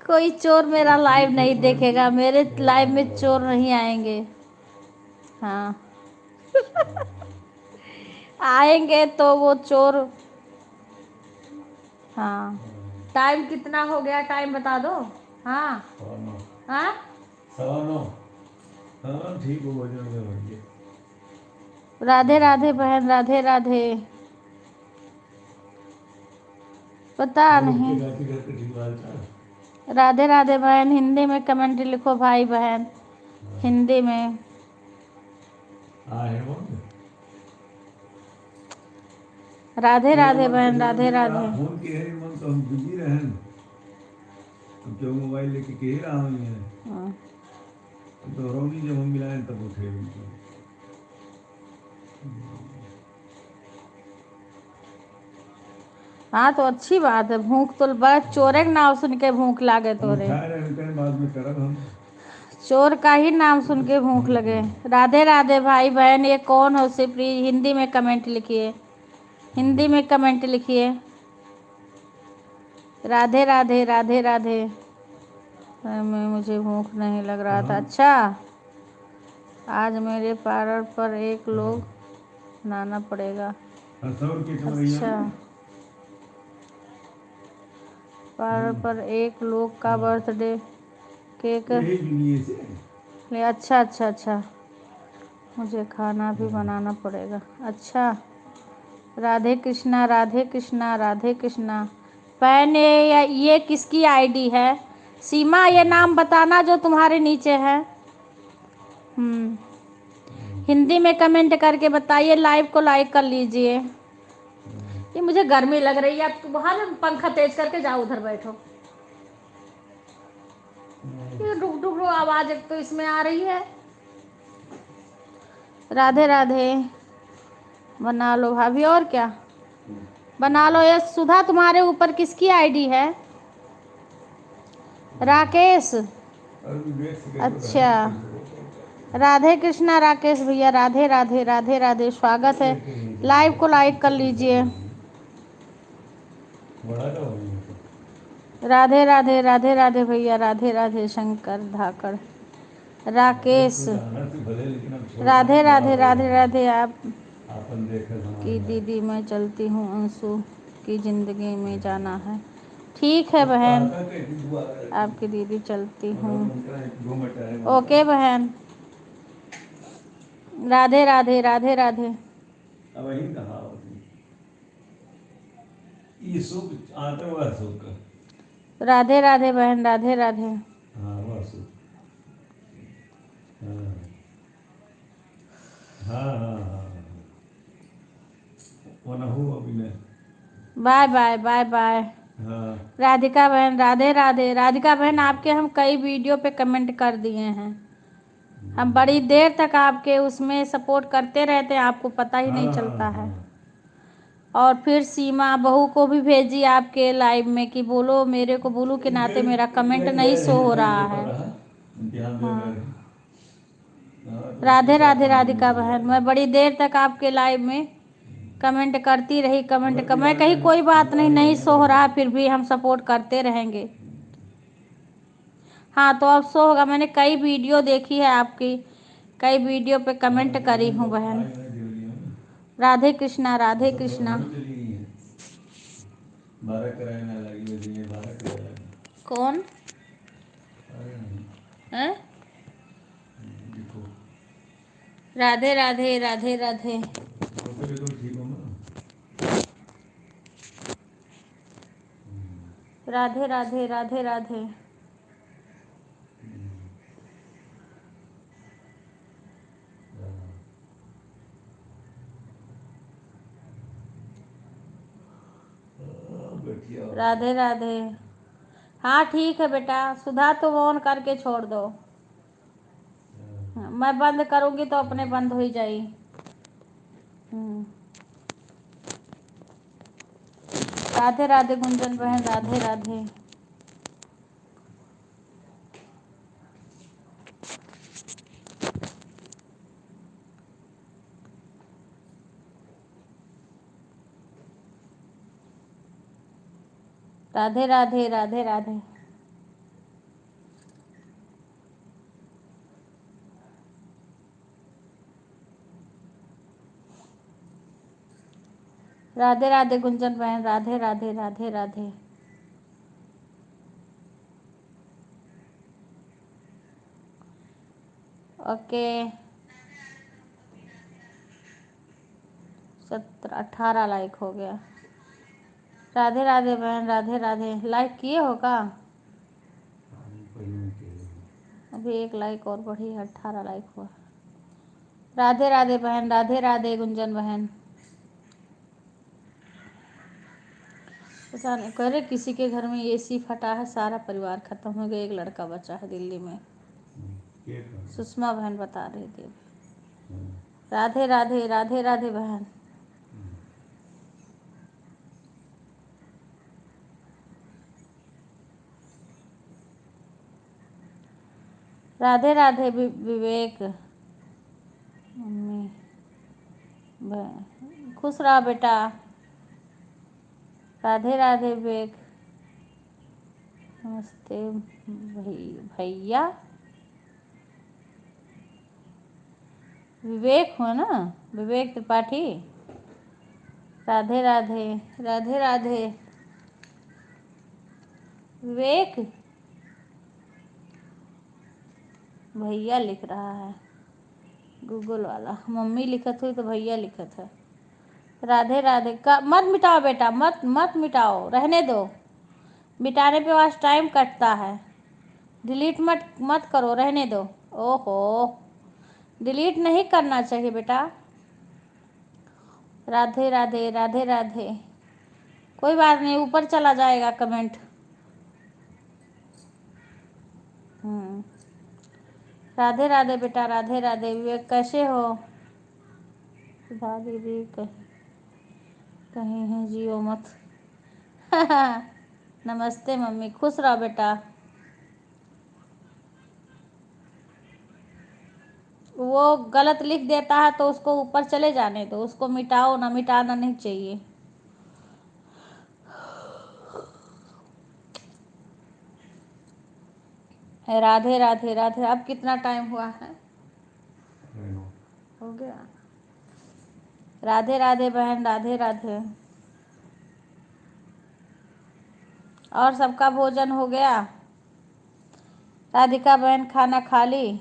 कोई चोर मेरा लाइव नहीं देखेगा, मेरे लाइव में चोर नहीं आएंगे। हाँ। आएंगे तो वो चोर। हाँ, टाइम कितना हो गया, टाइम बता दो। हाँ हाँ, 9:15। हाँ ठीक हो गया। राधे राधे बहन, राधे राधे। पता नहीं, राधे राधे बहन, हिंदी में कमेंट लिखो भाई बहन, हिंदी में। राधे राधे बहन, राधे राधे। अब जो मोबाइल लेके कह रहा हूँ ये हाँ। तो रोनी जब हम मिलाएं तब उठे उनको। हाँ तो अच्छी बात है, भूख तो बस चोरे के नाम सुन के भूख लागे तोरे, उठाए रहे कहीं बाद में करब हम। चोर का ही नाम सुन के भूख लगे। राधे राधे भाई बहन, ये कौन हो सिप्री? हिंदी में कमेंट लिखिए, हिंदी में कमेंट लिखिए। राधे राधे राधे राधे। मैं मुझे भूख नहीं लग रहा था। अच्छा, आज मेरे पार्लर पर एक लोग लाना पड़ेगा। अच्छा, पार्लर पर एक लोग का बर्थडे केक यही दुनिया से ले। अच्छा अच्छा अच्छा, मुझे खाना भी बनाना पड़ेगा। अच्छा, राधे कृष्णा राधे कृष्णा राधे कृष्णा। पहले ये किसकी आईडी है? सीमा, ये नाम बताना जो तुम्हारे नीचे है। हिंदी में कमेंट करके बताइए, लाइव को लाइक कर लीजिए। ये मुझे गर्मी लग रही है, अब तू बाहर पंखा तेज करके जाओ, उधर बैठो। ये डुक डुक आवाज एक तो इसमें आ रही है। राधे राधे। बना लो भाभी, और क्या बना लो। ये सुधा, तुम्हारे ऊपर किसकी आईडी है? राकेश। अच्छा, राधे कृष्णा राकेश भैया, राधे राधे राधे राधे, स्वागत है। लाइव को लाइक कर लीजिए। राधे राधे राधे राधे भैया, राधे राधे। शंकर धाकड़, राकेश, राधे राधे राधे राधे। आप की दीदी मैं चलती हूँ, अंशु की ज़िंदगी में जाना है। ठीक है बहन, आपकी दीदी चलती हूँ। ओके बहन, राधे राधे राधे राधे। अब वही कहा ये सुख आते हुआ सुख। राधे राधे बहन, राधे राधे। हाँ वह सुख। हाँ हाँ हाँ हाँ, वो न हो अभी ने। Bye bye bye bye. हाँ राधिका बहन, राधे राधे। राधिका बहन, आपके हम कई वीडियो पे कमेंट कर दिए हैं। हम बड़ी देर तक आपके उसमें सपोर्ट करते रहते हैं, आपको पता ही नहीं चलता है। और फिर सीमा बहू को भी भेजी आपके लाइव में कि बोलो, मेरे को बोलू के नाते मेरा कमेंट नहीं शो हो रहा है। हाँ, राधे राधे राधिका बहन, मैं बड़ी देर तक आपके लाइव में कमेंट करती रही, मैं कहीं कोई बात नहीं, नहीं शो हो रहा, फिर भी हम सपोर्ट करते रहेंगे। हाँ तो अब शो होगा। मैंने कई वीडियो देखी है आपकी, कई वीडियो पे कमेंट करी हूँ बहन। राधे कृष्णा राधे कृष्णा। कौन है? राधे राधे राधे राधे। राधे राधे राधे राधे। राधे राधे। हाँ ठीक है बेटा, सुधा तो ऑन करके छोड़ दो। मैं बंद करूँगी तो अपने बंद हो ही जाएगी। राधे राधे गुंजन बहन, राधे राधे। राधे राधे राधे राधे। राधे राधे गुंजन बहन, राधे राधे राधे राधे। ओके, 18 लाइक हो गया। राधे राधे बहन, राधे राधे। लाइक किए हो का? अभी 1 लाइक और बढ़ी, 18 लाइक हुआ। राधे राधे बहन, राधे राधे गुंजन बहन। पता नहीं, कह रहे किसी के घर में एसी फटा है, सारा परिवार खत्म हो गया, एक लड़का बचा है दिल्ली में। ये था। सुषमा बहन बता रही थी। हम्म। राधे राधे राधे राधे बहन। राधे राधे विवेक। मम्मी खुश रहा बेटा। राधे राधे विवेक। नमस्ते भैया। विवेक हो ना, विवेक त्रिपाठी। राधे राधे राधे राधे विवेक। भैया लिख रहा है गूगल वाला, मम्मी लिखत हुई तो भैया लिखत है। राधे राधे का मत मिटाओ बेटा, मत मत मिटाओ, रहने दो। मिटाने पे आज टाइम कटता है। डिलीट मत मत करो, रहने दो। ओहो, डिलीट नहीं करना चाहिए बेटा। राधे राधे राधे राधे। कोई बात नहीं, ऊपर चला जाएगा कमेंट। राधे राधे बेटा, राधे राधे विवेक। कैसे हो? सुधा दीदी कहीं है, जियो मत। नमस्ते मम्मी, खुश रहो बेटा। वो गलत लिख देता है तो उसको ऊपर चले जाने दो, उसको मिटाओ ना, मिटाना नहीं चाहिए। राधे राधे राधे। अब कितना टाइम हुआ है? हो गया। राधे राधे बहन, राधे राधे। और सबका भोजन हो गया? राधिका बहन खाना खा ली?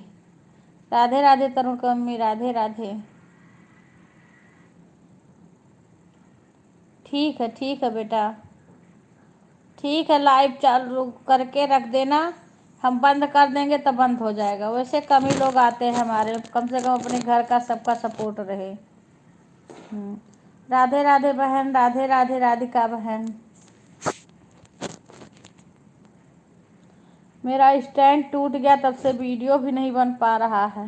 राधे राधे तरुण की मम्मी, राधे राधे। ठीक है बेटा, ठीक है। लाइव चालू करके रख देना, हम बंद कर देंगे तो बंद हो जाएगा। वैसे कम ही लोग आते हैं हमारे, कम से कम अपने घर का सबका सपोर्ट रहे। राधे राधे बहन, राधे राधे राधिका बहन। मेरा स्टैंड टूट गया, तब से वीडियो भी नहीं बन पा रहा है।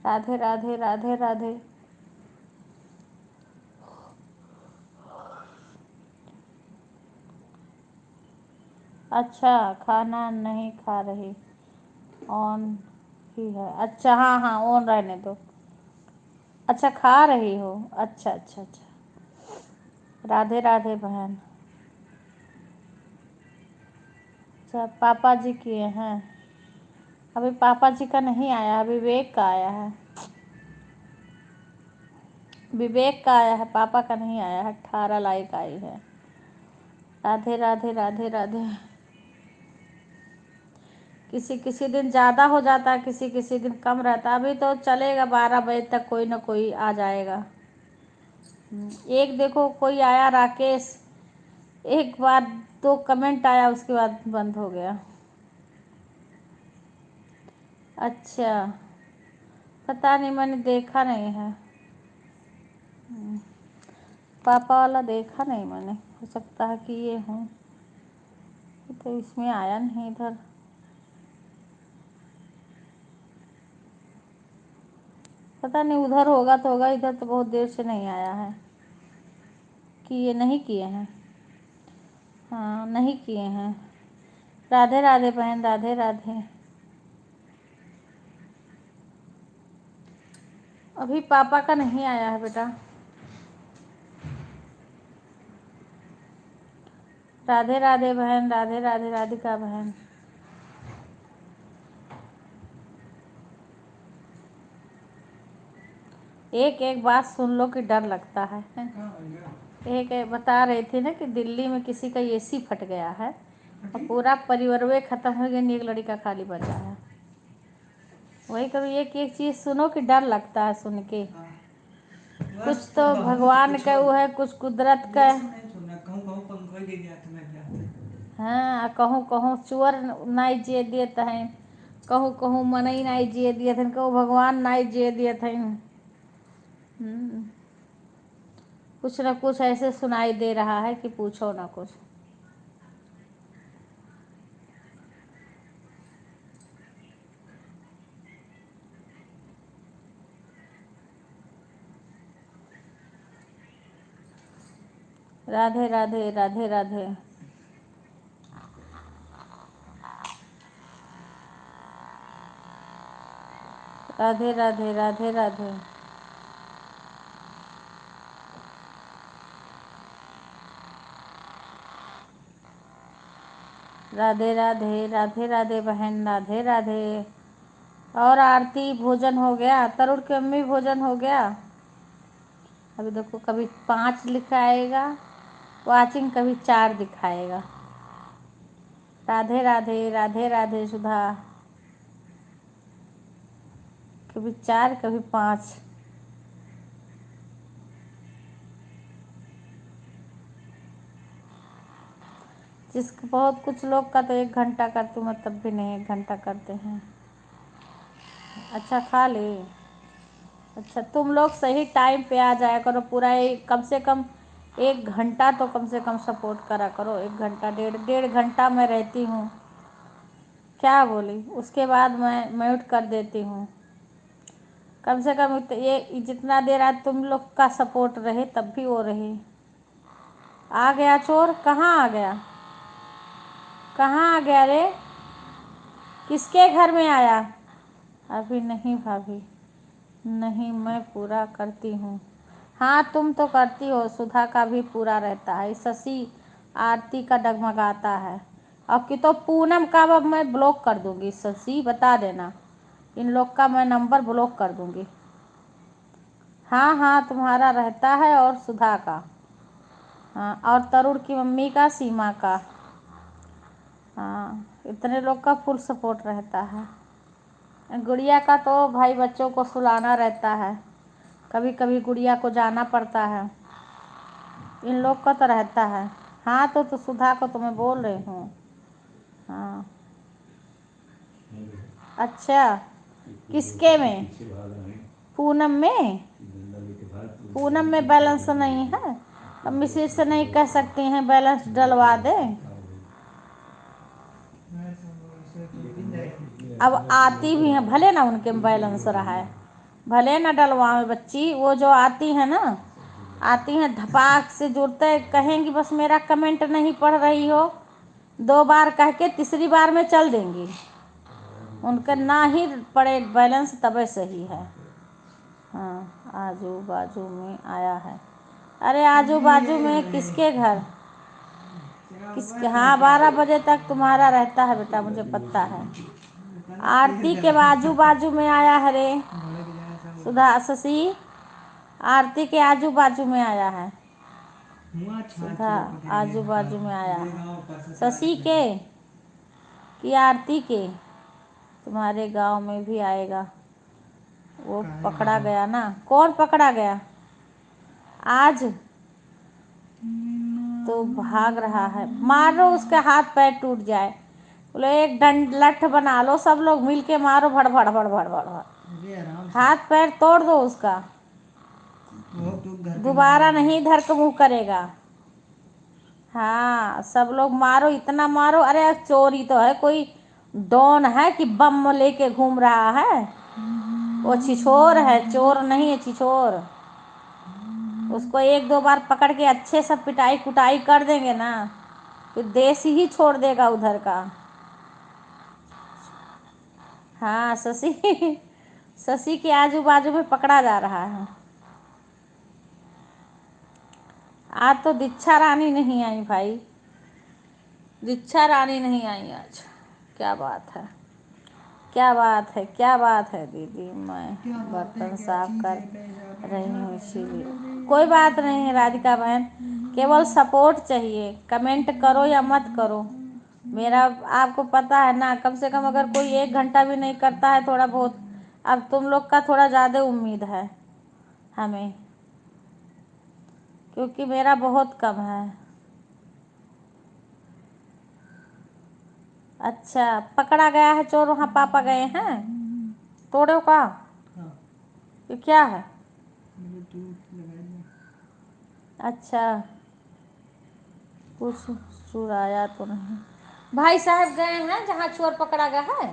राधे राधे राधे राधे। अच्छा, खाना नहीं खा रही, ऑन ही है। अच्छा, हाँ हाँ, ऑन रहने दो। अच्छा, खा रही हो? अच्छा अच्छा अच्छा। राधे राधे बहन। अच्छा, पापा जी किए हैं? अभी पापा जी का नहीं आया, विवेक का आया है। विवेक का आया है, पापा का नहीं आया है। 18 लाइक आई है। राधे राधे राधे राधे। किसी किसी दिन ज़्यादा हो जाता है, किसी किसी दिन कम रहता है। अभी तो चलेगा, 12 बजे तक कोई ना कोई आ जाएगा। एक देखो कोई आया, राकेश, एक बार 2 कमेंट आया, उसके बाद बंद हो गया। अच्छा, पता नहीं, मैंने देखा नहीं है। पापा वाला देखा नहीं मैंने, हो सकता है कि ये हो, तो इसमें आया नहीं इधर। पता नहीं, उधर होगा तो होगा, इधर तो बहुत देर से नहीं आया है। कि ये नहीं किए हैं? हाँ, नहीं किए हैं। राधे राधे बहन, राधे राधे। अभी पापा का नहीं आया है बेटा। राधे राधे बहन, राधे राधे राधिका बहन। एक एक बात सुन लो कि डर लगता है। एक बता रही थी ना कि दिल्ली में किसी का एसी फट गया है और पूरा परिवार वे खत्म हो गया, एक लड़का खाली बचा है। वही कभी एक एक चीज़ सुनो कि डर लगता है सुन के। कुछ तो भगवान का वो है, कुछ कुदरत का। हाँ, कहूँ कहूँ चुअर नहीं जिए देते हैं, कहूँ कहूँ मनई नहीं जिए दिए थे, कहूँ भगवान नहीं जिए दिए थे। कुछ ना कुछ ऐसे सुनाई दे रहा है कि पूछो ना कुछ। राधे राधे राधे राधे। राधे राधे राधे राधे। राधे राधे राधे राधे बहन, राधे राधे। और आरती भोजन हो गया? तरुण की मम्मी भोजन हो गया? अभी देखो कभी 5 लिखाएगा वाचिंग, कभी 4 दिखाएगा। राधे राधे राधे राधे सुधा। कभी 4 कभी 5। जिसका बहुत कुछ लोग का तो 1 घंटा करती हूँ मैं, तब भी नहीं 1 घंटा करते हैं। अच्छा खा ले। अच्छा तुम लोग सही टाइम पे आ जाया करो, पूरा कम से कम 1 घंटा तो कम से कम सपोर्ट करा करो। 1 घंटा, डेढ़ घंटा मैं रहती हूँ। क्या बोली? उसके बाद मैं म्यूट कर देती हूँ। कम से कम ये जितना देर आज तुम लोग का सपोर्ट रहे तब भी वो रहे। आ गया चोर? कहाँ आ गया? कहाँ आ गया रे? किसके घर में आया? अभी नहीं भाभी, नहीं, मैं पूरा करती हूँ। हाँ तुम तो करती हो, सुधा का भी पूरा रहता है। शशि आरती का डगमगाता है। अब कि तो पूनम का अब मैं ब्लॉक कर दूंगी। शशि बता देना, इन लोग का मैं नंबर ब्लॉक कर दूंगी। हाँ हाँ तुम्हारा रहता है, और सुधा का, हाँ, और तरुण की मम्मी का, सीमा का, हाँ, इतने लोग का फुल सपोर्ट रहता है। गुड़िया का तो भाई बच्चों को सुलाना रहता है, कभी कभी गुड़िया को जाना पड़ता है। इन लोग का तो रहता है। हाँ तो सुधा को तो मैं बोल रही हूँ। हाँ अच्छा, किसके में? पूनम में? पूनम में बैलेंस नहीं है, अब मिसिर से नहीं कह सकती हैं बैलेंस डलवा दे। अब आती भी हैं, भले ना उनके में बैलेंस रहा है, भले ना डलवाए बच्ची। वो जो आती है ना, आती हैं धपाक से जुड़ते, कहेंगी बस मेरा कमेंट नहीं पढ़ रही हो, 2 बार कह के तीसरी बार में चल देंगी। उनका ना ही पड़े बैलेंस तबे सही है। हाँ आजू बाजू में आया है। अरे आजू बाजू में किसके घर? किसके? हाँ 12 बजे तक तुम्हारा रहता है बेटा, मुझे पता है। आरती के आजू बाजू में आया है रे सुधा। शशि आरती के आजू बाजू में आया है। सुधा आजू बाजू में आया है। शशि के कि आरती के? तुम्हारे गांव में भी आएगा। वो पकड़ा गया ना? कौन पकड़ा गया आज? तो भाग रहा है, मारो उसके हाथ पैर टूट जाए। बोले एक डंड लठ बना लो, सब लोग मिल के मारो, भड़ भड़ भड़ भड़ भड़ भड़, हाथ पैर तोड़ दो उसका, दोबारा नहीं धर के मुँह करेगा। हाँ सब लोग मारो, इतना मारो। अरे चोरी तो है, कोई डॉन है कि बम लेके घूम रहा है? वो छिछोर है, चोर नहीं है, छिछोर। उसको 1-2 बार पकड़ के अच्छे से पिटाई कुटाई कर देंगे ना, फिर देश ही छोड़ देगा उधर का। हाँ शशि शशि के आजू बाजू में पकड़ा जा रहा है। आज तो दीक्षा रानी नहीं आई भाई, दीक्षा रानी नहीं आई आज। क्या बात है, क्या बात है, क्या बात है दीदी। मैं बर्तन साफ कर रही हूँ इसीलिए। कोई बात नहीं है राधिका बहन, केवल सपोर्ट चाहिए। कमेंट करो या मत करो, मेरा आपको पता है ना, कम से कम अगर कोई 1 घंटा भी नहीं करता है थोड़ा बहुत, अब तुम लोग का थोड़ा ज़्यादा उम्मीद है हमें, क्योंकि मेरा बहुत कम है। अच्छा पकड़ा गया है चोर, वहाँ पापा गए हैं? तोड़ो का? ये क्या है? अच्छा, कुछ चुराया तो नहीं। भाई साहब गए हैं जहाँ चोर पकड़ा गया है।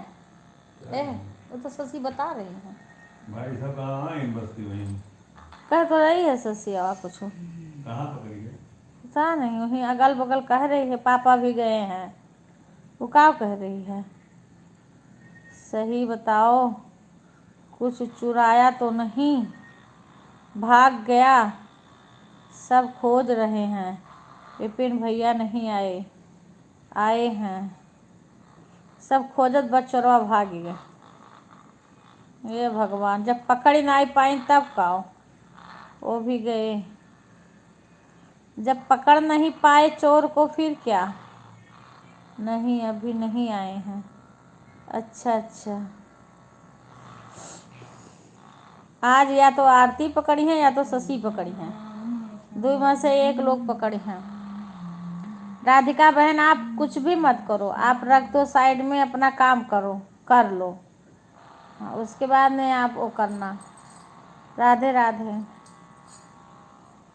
वो तो शशि बता रही है। भाई साहब कहाँ हैं बस्ती वहीं? कह तो रही है शशि और कुछ कहाँ पकड़ी गए? पता नहीं, वहीं अगल बगल कह रही है। पापा भी गए हैं। वो क्या कह रही है, सही बताओ, कुछ चुराया तो नहीं, भाग गया, सब खोज रहे हैं। विपिन भैया नहीं आए, आए हैं, सब खोजत बस चोरवा भाग गए। ये भगवान, जब पकड़ ही नहीं पाई तब का वो भी गए। जब पकड़ नहीं पाए चोर को फिर क्या। नहीं, अभी नहीं आए हैं। अच्छा अच्छा, आज या तो आरती पकड़ी है या तो शशि पकड़ी है, दो में से एक लोग पकड़े हैं। राधिका बहन आप कुछ भी मत करो, आप रख दो साइड में, अपना काम करो, कर लो। हाँ, उसके बाद में आप वो करना। राधे राधे।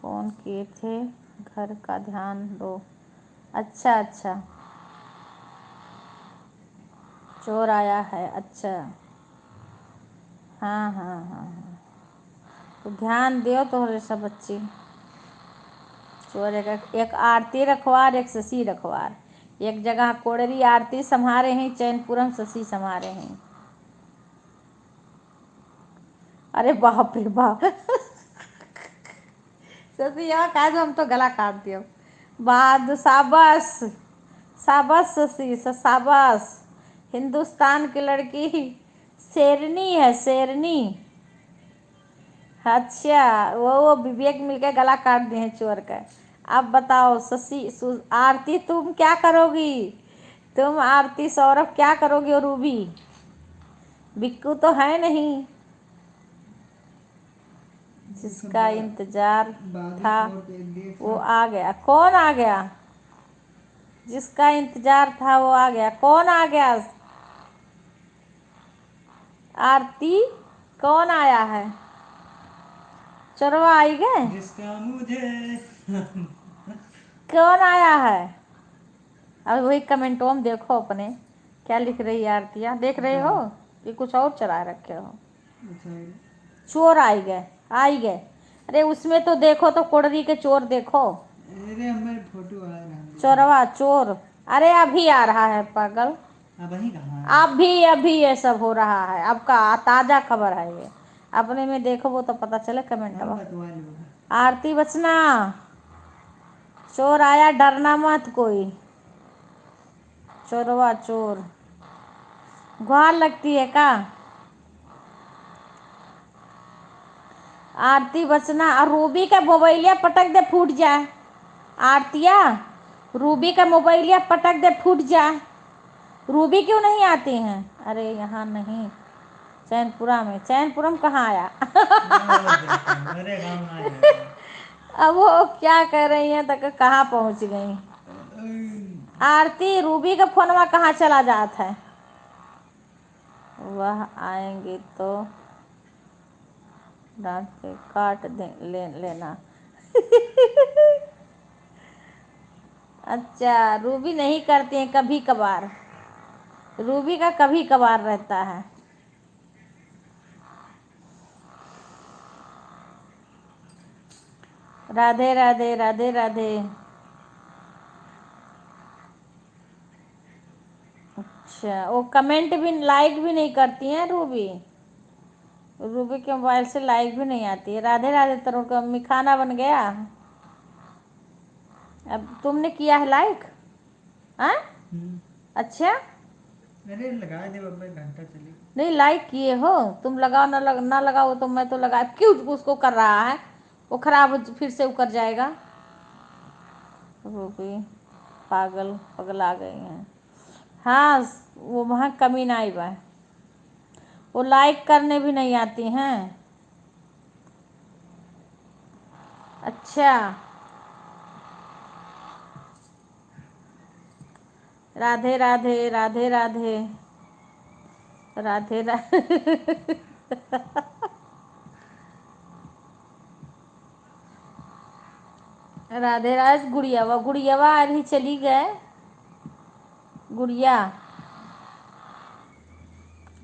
फ़ोन किए थे, घर का ध्यान दो। अच्छा अच्छा, चोर आया है, अच्छा। हाँ हाँ हाँ हाँ, तो ध्यान दियो तोहरे सब बच्ची। चोर एक आरती रखवार, एक शशि रखवार। एक जगह कोड़री आरती संभारे हैं, चैनपुरम शशि संभारे हैं। अरे बाप रे बाप शशि यहाँ कहा जो हम तो गला काट दियो। बाद शाबाश, शाबाश शशि, शाबाश। हिंदुस्तान की लड़की शेरनी है, शेरनी। अच्छा, वो विवेक मिलके गला काट दिए हैं चोर का। अब बताओ शशि, आरती तुम क्या करोगी? तुम आरती सौरभ क्या करोगी? और रूबी, बिक्कू तो है नहीं, जिसका इंतजार था वो आ गया। कौन आ गया? जिसका इंतजार था वो आ गया। कौन आ गया? आरती, कौन आया है? चोरवा आई गए? जिसका मुझे कौन आया है? अब वही कमेंटों में देखो अपने क्या लिख रही है आरतिया, देख रहे हो कि कुछ और चला रखे हो? चोर आई गए, आई गए। अरे उसमें तो देखो, तो कोड़री के चोर देखो। अरे हमारे फोटो आ रहा है। चोरवा चोर, अरे अभी आ रहा है पागल, वही कहाँ है? अभी अभी ये सब हो रहा है। अब का ताज़ा खबर है ये, अपने में देखो वो तो पता चले कमेंट में। बतवा लो। आरती बचना, चोर आया, डरना मत कोई। चोरवा चोर, गुहार लगती है का? आरती बचना, और रूबी का मोबाइलिया पटक दे फूट जाए। आरतिया, रूबी का मोबाइलिया पटक दे फूट जाए। रूबी क्यों नहीं आती हैं? अरे यहाँ नहीं, चैनपुरा में। चैनपुरम कहाँ आया? मेरे गाँव में आया। अब वो क्या कर रही हैं, तक कहाँ पहुँच गई? आरती, रूबी का फोनवा कहाँ चला जाता है? वह आएंगे तो डांट के काट लेना अच्छा, रूबी नहीं करती हैं, कभी कभार। रूबी का कभी कभार रहता है। राधे राधे, राधे राधे। अच्छा, वो कमेंट भी, लाइक भी नहीं करती हैं रूबी। रूबी के मोबाइल से लाइक भी नहीं आती है। राधे राधे। तरुण का मम्मी खाना बन गया। अब तुमने किया है लाइक? हाँ, अच्छा, अरे लगा दे बाबा, घंटा चली। नहीं लाइक किए हो तुम, लगाओ ना लगाओ तो मैं तो लगा, क्यों उसको कर रहा है? वो खराब फिर से उकर जाएगा। रूबी पागल पगला गई हैं। हाँ, वो वहाँ कमी ना आई बा, वो लाइक करने भी नहीं आती हैं। अच्छा, राधे राधे, राधे राधे, राधे राधे राधे राधे गुड़ियावा, गुड़ियावा आज ही चली गए। गुड़िया,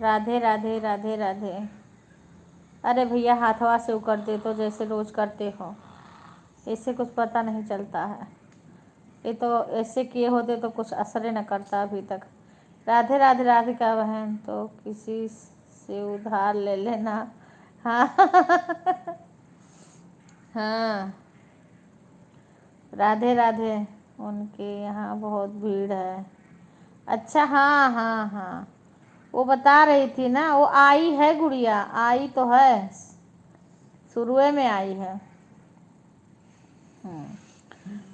राधे राधे राधे राधे। अरे भैया हाथवा से कर दे तो जैसे रोज करते हो, इससे कुछ पता नहीं चलता है। ये तो ऐसे किए होते तो कुछ असर न करता अभी तक। राधे राधे राधिका बहन, तो किसी से उधार ले लेना। हाँ हाँ, राधे राधे। उनके यहाँ बहुत भीड़ है। अच्छा, हाँ हाँ हाँ, वो बता रही थी ना, वो आई है गुड़िया, आई तो है, शुरुए में आई है।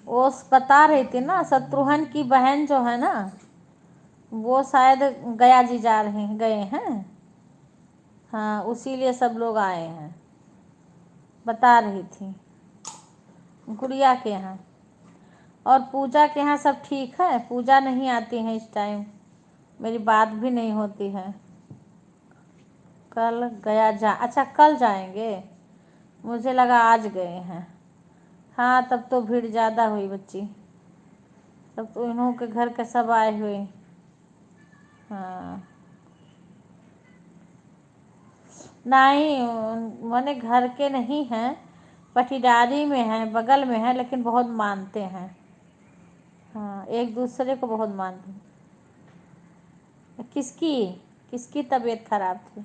वो बता रही थी ना, शत्रुघ्न की बहन जो है ना, वो शायद गया जी जा रहे हैं, गए हैं। हाँ, उसी लिए सब लोग आए हैं, बता रही थी गुड़िया के यहाँ। और पूजा के यहाँ सब ठीक है? पूजा नहीं आती है इस टाइम, मेरी बात भी नहीं होती है। कल गया जा, अच्छा कल जाएंगे, मुझे लगा आज गए हैं। हाँ, तब तो भीड़ ज़्यादा हुई बच्ची, तब तो इन्हों के घर के सब आए हुए। हाँ, नहीं माने घर के नहीं हैं, पटीदारी में हैं, बगल में हैं, लेकिन बहुत मानते हैं। हाँ, एक दूसरे को बहुत मानते हैं। किसकी किसकी तबीयत खराब थी?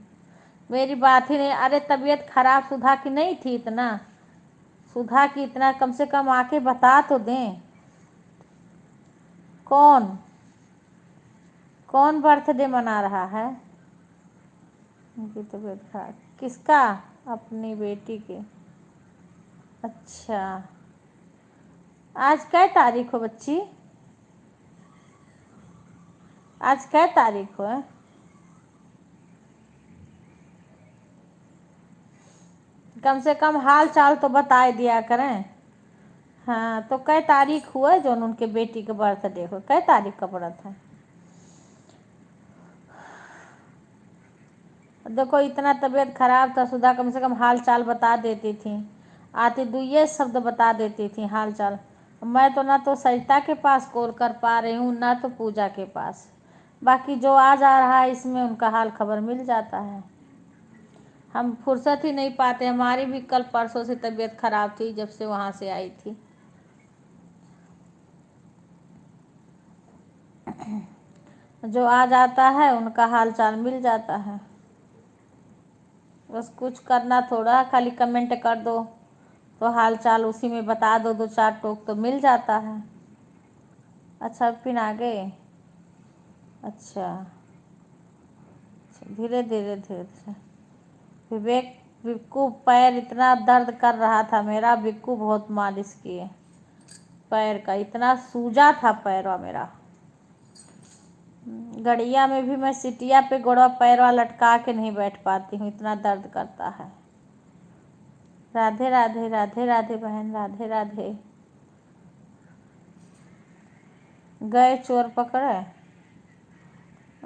मेरी बात ही नहीं। अरे तबीयत खराब सुधा की नहीं थी इतना, सुधा की इतना कम से कम आके बता तो दें। कौन कौन बर्थडे मना रहा है? उनकी तबीयत खराब किसका? अपनी बेटी के। अच्छा, आज क्या तारीख हो बच्ची? आज क्या तारीख हो? कम से कम हाल चाल तो बता दिया करें। हाँ, तो कै तारीख हुआ जो उनके बेटी के बर्थडे हो? कै तारीख का व्रत है? देखो, इतना तबीयत खराब था, सुधा कम से कम हाल चाल बता देती थी, आती दुए शब्द बता देती थी हाल चाल। मैं तो ना तो सरिता के पास कॉल कर पा रही हूँ, ना तो पूजा के पास। बाकी जो आ जा रहा है इसमें उनका हाल खबर मिल जाता है। हम फुर्सत ही नहीं पाते। हमारी भी कल परसों से तबीयत खराब थी, जब से वहाँ से आई थी। जो आ जाता है उनका हाल चाल मिल जाता है। बस कुछ करना थोड़ा, खाली कमेंट कर दो तो हाल चाल उसी में बता दो, दो चार टोक तो मिल जाता है। अच्छा, फिर आ गए। अच्छा, धीरे धीरे धीरे धीरे। विवेक, बिक्कू पैर इतना दर्द कर रहा था मेरा, बिक्कू बहुत मालिश किए पैर का, इतना सूजा था पैरवा मेरा। गड़िया में भी मैं सिटिया पे गोड़वा पैरवा लटका के नहीं बैठ पाती हूँ, इतना दर्द करता है। राधे राधे राधे राधे बहन, राधे राधे। गए चोर पकड़े?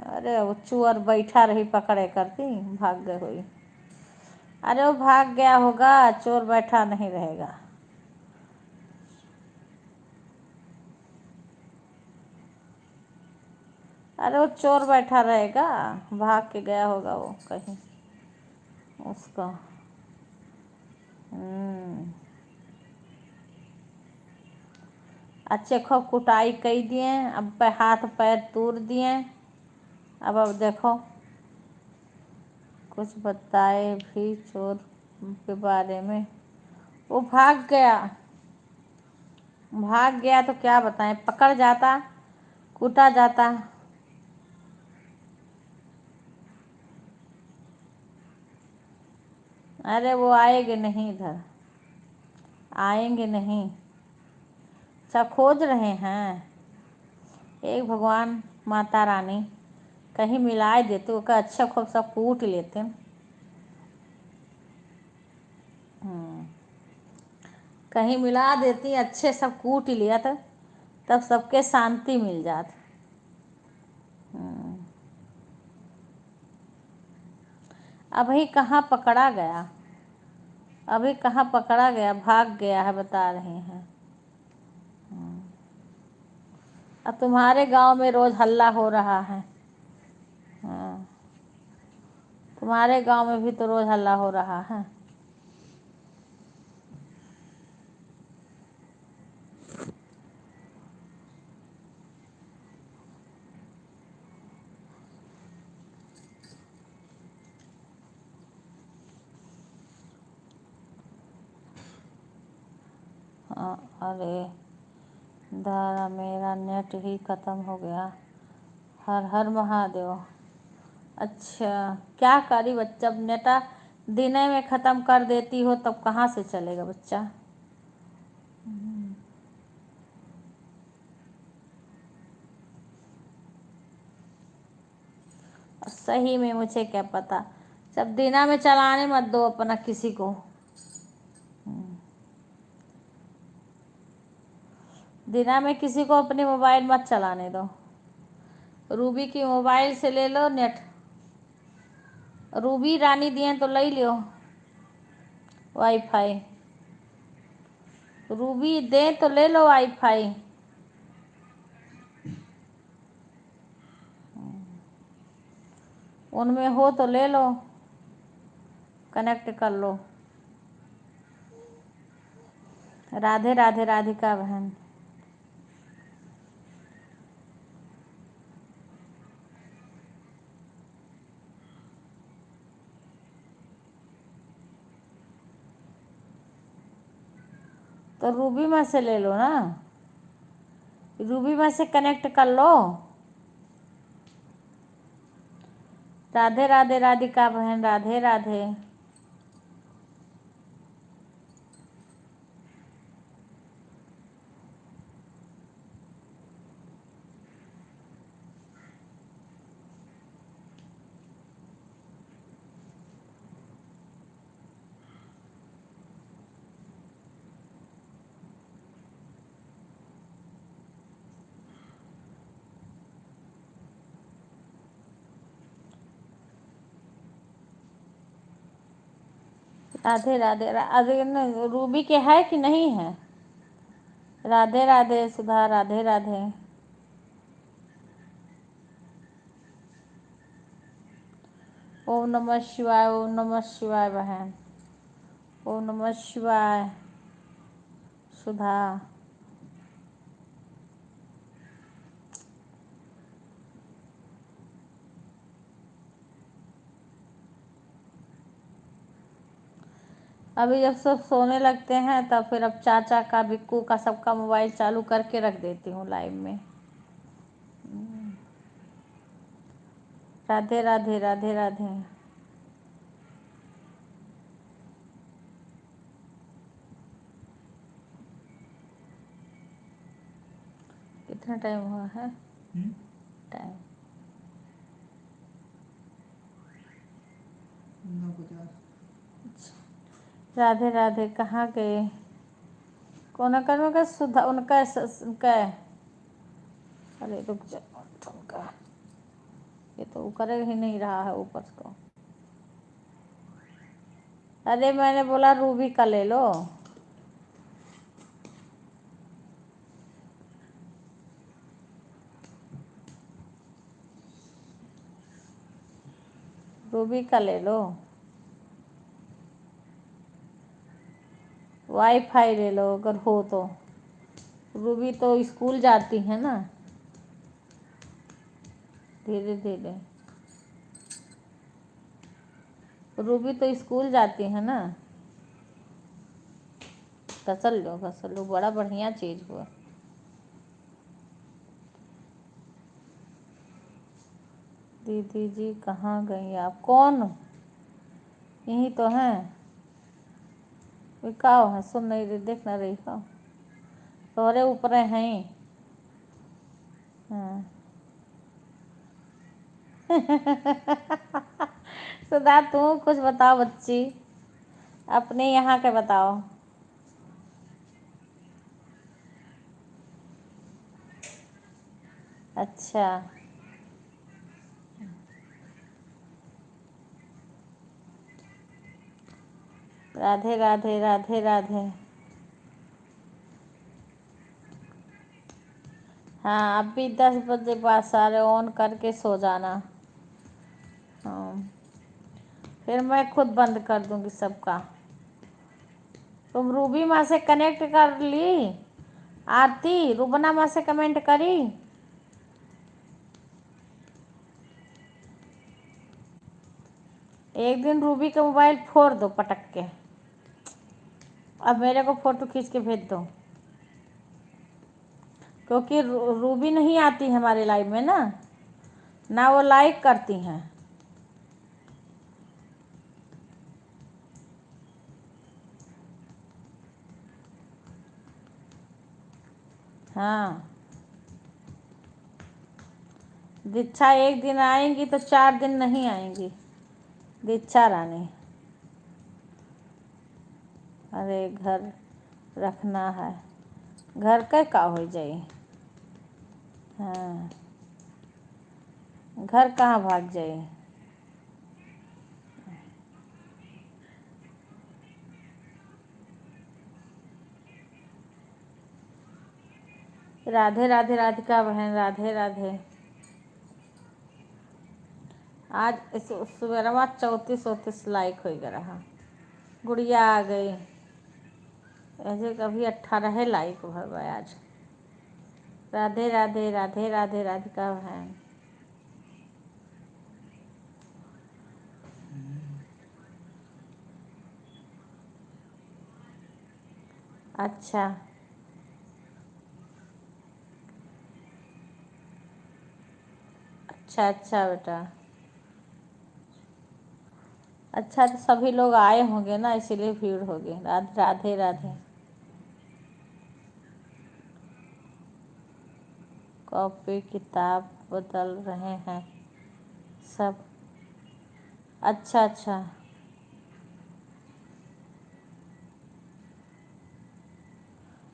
अरे वो चोर बैठा रही पकड़े करती, भाग गए हुई। अरे वो भाग गया होगा, चोर बैठा नहीं रहेगा। अरे वो चोर बैठा रहेगा, भाग के गया होगा वो कहीं उसका। अच्छे खूब कुटाई कई दिए, अब हाथ पैर तोड़ दिए। अब देखो कुछ बताए भी चोर के बारे में। वो भाग गया, भाग गया तो क्या बताएं, पकड़ जाता, कूटा जाता। अरे वो आएंगे नहीं इधर, आएंगे नहीं। अच्छा, खोज रहे हैं। एक भगवान माता रानी कहीं मिलाए देते, वो का अच्छा खूब सब कूट लेते। कहीं मिला देती, अच्छे सब कूट लिया था, तब सबके शांति मिल जात। अभी कहाँ पकड़ा गया? अभी कहाँ पकड़ा गया? भाग गया है बता रहे हैं। अब तुम्हारे गांव में रोज हल्ला हो रहा है। हाँ, तुम्हारे गांव में भी तो रोज हल्ला हो रहा है। हाँ, अरे दादा मेरा नेट ही ख़त्म हो गया। हर हर महादेव। अच्छा, क्या करी बच्चा, अब नेटा दिने में ख़त्म कर देती हो तब कहाँ से चलेगा बच्चा। सही में मुझे क्या पता, जब दिना में चलाने मत दो अपना किसी को। दिना में किसी को अपनी मोबाइल मत चलाने दो। रूबी की मोबाइल से ले लो नेट। रूबी रानी दिए तो ले लो वाईफाई। रूबी दे तो ले लो वाईफाई। उनमें हो तो ले लो, कनेक्ट कर लो। राधे राधे राधिका बहन। तो रूबी में से ले लो ना, रूबी में से कनेक्ट कर लो। राधे राधे राधिका बहन, राधे राधे। राधे राधे राधे रूबी के है कि नहीं है। राधे राधे सुधा, राधे राधे। ओम नमः शिवाय, ओम नमः शिवाय बहन। ओम नमः शिवाय सुधा। अभी जब सब सोने लगते हैं तब फिर अब चाचा का, बिक्कू का, सबका मोबाइल चालू करके रख देती हूँ लाइव में। राधे राधे राधे राधे। कितना टाइम हुआ है। टाइम 9:50। राधे राधे। कहाँ गए कौन कर उनका सुधा, उनका अरे रुक जा, उनका ये तो कर ही नहीं रहा है ऊपर को। अरे मैंने बोला रूबी का ले लो। रूबी का ले लो, वाईफाई ले लो अगर हो तो। रूबी तो स्कूल जाती है ना, धीरे धीरे। रूबी तो स्कूल जाती है ना। घसल लो, बड़ा बढ़िया चीज़ हुआ। दीदी जी कहाँ गई आप। कौन, यही तो हैं। काओ है, सुन नहीं रही, देख ना रही काओ, तोरे ऊपर हैं। हाँ। सुधा तू कुछ बताओ बच्ची, अपने यहाँ के बताओ। अच्छा, राधे राधे राधे राधे। हाँ अभी 10 बजे बाद सारे ऑन करके सो जाना। हाँ फिर मैं खुद बंद कर दूंगी सबका। तुम रूबी माँ से कनेक्ट कर ली? आरती रुबना माँ से कमेंट करी? एक दिन रूबी का मोबाइल फोड़ दो पटक के। अब मेरे को फोटो खींच के भेज दो, क्योंकि रूबी नहीं आती है हमारे लाइव में ना वो लाइक करती हैं। हाँ दीक्षा एक दिन आएंगी तो 4 दिन नहीं आएंगी दीक्षा रानी। अरे घर रखना है, घर का हो जाई। हाँ घर कहाँ भाग जाए। राधे राधे राधिका बहन, राधे राधे। आज इस सुबह 34 लाइक हो रहा। गुड़िया आ गई, ऐसे कभी 18 लाइक हो गए आज। राधे राधे राधे राधे राधिका बहन। अच्छा अच्छा अच्छा बेटा। अच्छा तो सभी लोग आए होंगे ना, इसीलिए भीड़ होगी। राधे राधे राधे। कॉपी किताब बदल रहे हैं सब। अच्छा अच्छा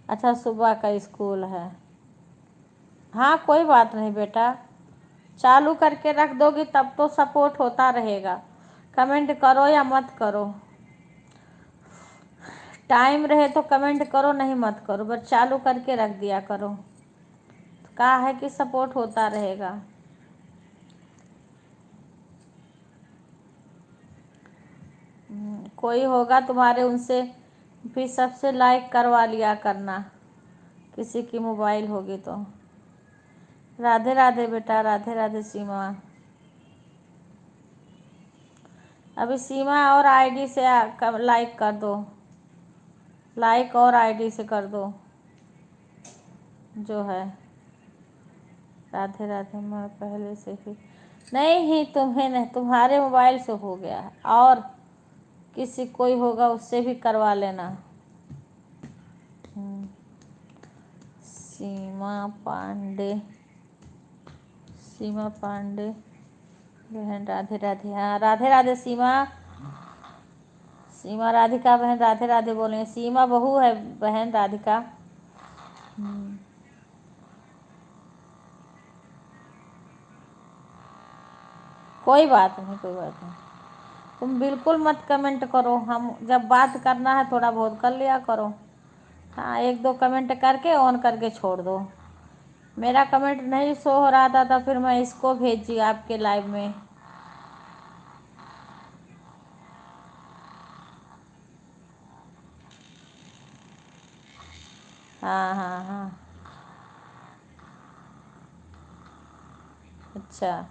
अच्छा सुबह का स्कूल है। हाँ कोई बात नहीं बेटा, चालू करके रख दोगी तब तो सपोर्ट होता रहेगा। कमेंट करो या मत करो, टाइम रहे तो कमेंट करो, नहीं मत करो, बस चालू करके रख दिया करो। कहा है कि सपोर्ट होता रहेगा। कोई होगा तुम्हारे, उनसे भी सबसे लाइक करवा लिया करना, किसी की मोबाइल होगी तो। राधे राधे बेटा, राधे राधे सीमा। अभी सीमा और आईडी से लाइक कर दो, लाइक और आईडी से कर दो जो है। राधे राधे। मैं पहले से ही नहीं, तुम्हें नहीं, तुम्हारे मोबाइल से हो गया, और किसी कोई होगा उससे भी करवा लेना। सीमा पांडे, सीमा पांडे बहन, राधे राधे। हाँ राधे राधे सीमा। सीमा राधिका बहन राधे राधे बोले। सीमा बहू है बहन राधिका। कोई बात नहीं, कोई बात नहीं, तुम बिल्कुल मत कमेंट करो। हम जब बात करना है थोड़ा बहुत कर लिया करो। हाँ 1-2 कमेंट करके ऑन करके छोड़ दो। मेरा कमेंट नहीं शो हो रहा था तो फिर मैं इसको भेजी आपके लाइव में। हाँ हाँ हाँ अच्छा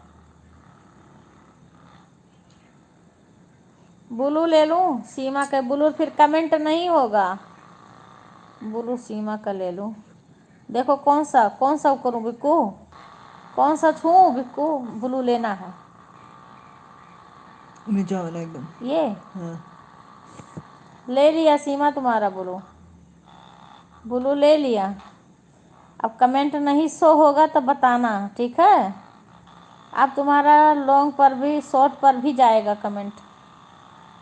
ब्लू ले लूँ सीमा का? ब्लू फिर कमेंट नहीं होगा। ब्लू सीमा का ले लूँ। देखो कौन सा करूँ बिक्कू, कौन सा छूँ बिक्कू? ब्लू लेना है। नीचा वाला एकदम। ये हाँ ले लिया सीमा तुम्हारा ब्लू, ब्लू ले लिया। अब कमेंट नहीं शो होगा तो बताना, ठीक है? अब तुम्हारा लॉन्ग पर भी शॉर्ट पर भी जाएगा कमेंट,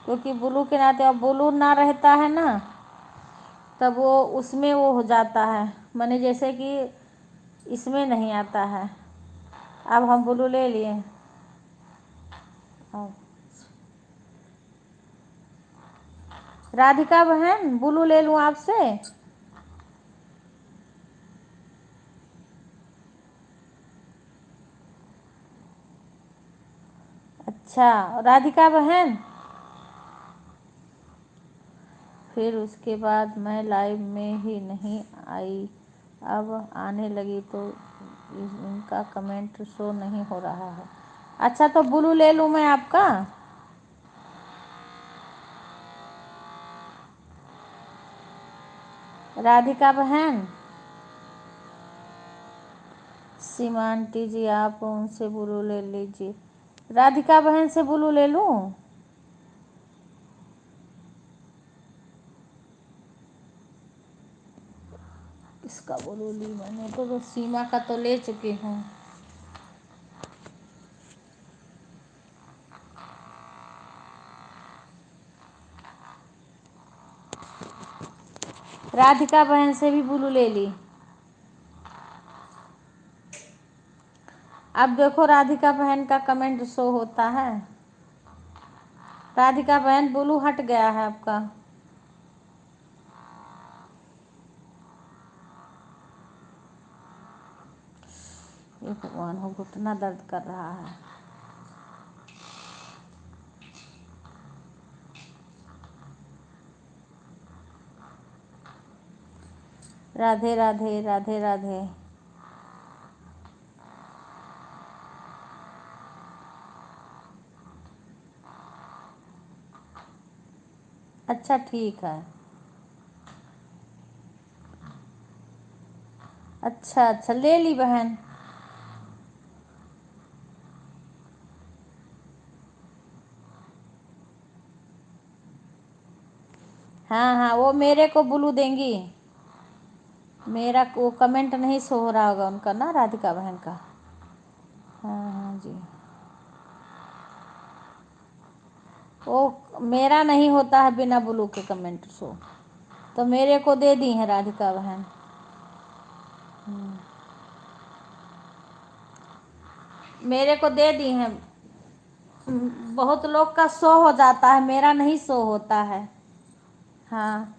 क्योंकि ब्लू के नाते अब ब्लू ना रहता है ना, तब वो उसमें वो हो जाता है, माने जैसे कि इसमें नहीं आता है। अब हम ब्लू ले लिए। अब राधिका बहन ब्लू ले लूँ आपसे? अच्छा, राधिका बहन, फिर उसके बाद मैं लाइव में ही नहीं आई, अब आने लगी तो इनका कमेंट शो नहीं हो रहा है। अच्छा, तो ब्लू ले लूँ मैं आपका? राधिका बहन, सीमा आंटी जी आप उनसे ब्लू ले लीजिए। राधिका बहन से ब्लू ले लूँ? किसका ब्लू ली मैंने? तो सीमा का तो ले चुकी हूँ। राधिका बहन से भी ब्लू ले ली। अब देखो राधिका बहन का कमेंट शो होता है। राधिका बहन ब्लू हट गया है आपका। ये भगवान हो, घुटना दर्द कर रहा है। राधे राधे, राधे राधे। अच्छा ठीक है। अच्छा अच्छा, ले ली बहन। हाँ हाँ, वो मेरे को ब्लू देंगी। मेरा वो कमेंट नहीं शो हो रहा होगा उनका ना, राधिका बहन का। हाँ हाँ जी, वो मेरा नहीं होता है बिना ब्लू के कमेंट शो, तो मेरे को दे दी है राधिका बहन। मेरे को दे दी हैं। बहुत लोग का शो हो जाता है, मेरा नहीं शो होता है। हाँ,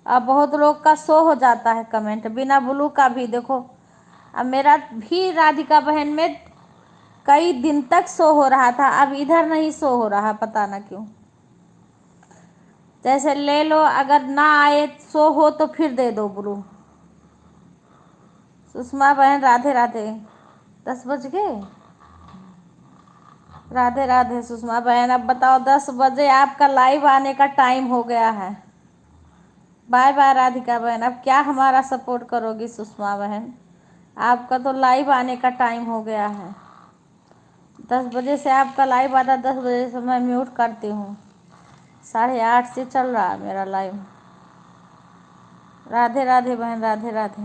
अब बहुत लोग का शो हो जाता है कमेंट बिना ब्लू का भी। देखो अब मेरा भी राधिका बहन में कई दिन तक शो हो रहा था, अब इधर नहीं शो हो रहा, पता ना क्यों। जैसे ले लो, अगर ना आए शो हो तो फिर दे दो ब्लू। सुषमा बहन राधे राधे। 10 बज गए। राधे राधे सुषमा बहन, अब बताओ 10 बजे आपका लाइव आने का टाइम हो गया है। बाय बाय राधिका बहन, अब क्या हमारा सपोर्ट करोगी सुषमा बहन? आपका तो लाइव आने का टाइम हो गया है। 10 बजे से आपका लाइव आता, 10 बजे से मैं म्यूट करती हूँ। 8:30 से चल रहा है मेरा लाइव। राधे राधे बहन, राधे राधे।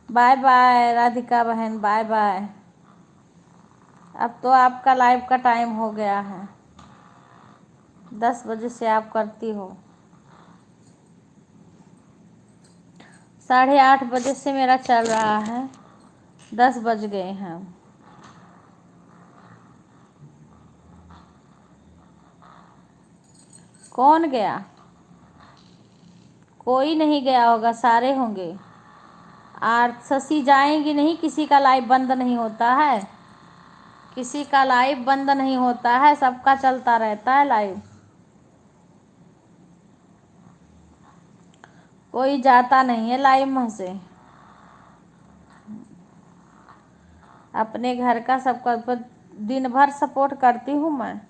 बाय बाय राधिका बहन, बाय बाय। अब तो आपका लाइव का टाइम हो गया है, 10 बजे से आप करती हो। 8:30 बजे से मेरा चल रहा है, 10 बज गए हैं। कौन गया? कोई नहीं गया होगा, सारे होंगे। और शशि जाएंगी नहीं, किसी का लाइव बंद नहीं होता है, किसी का लाइव बंद नहीं होता है, सबका चलता रहता है लाइव। कोई जाता नहीं है लाइव में से। अपने घर का सबका दिन भर सपोर्ट करती हूँ मैं।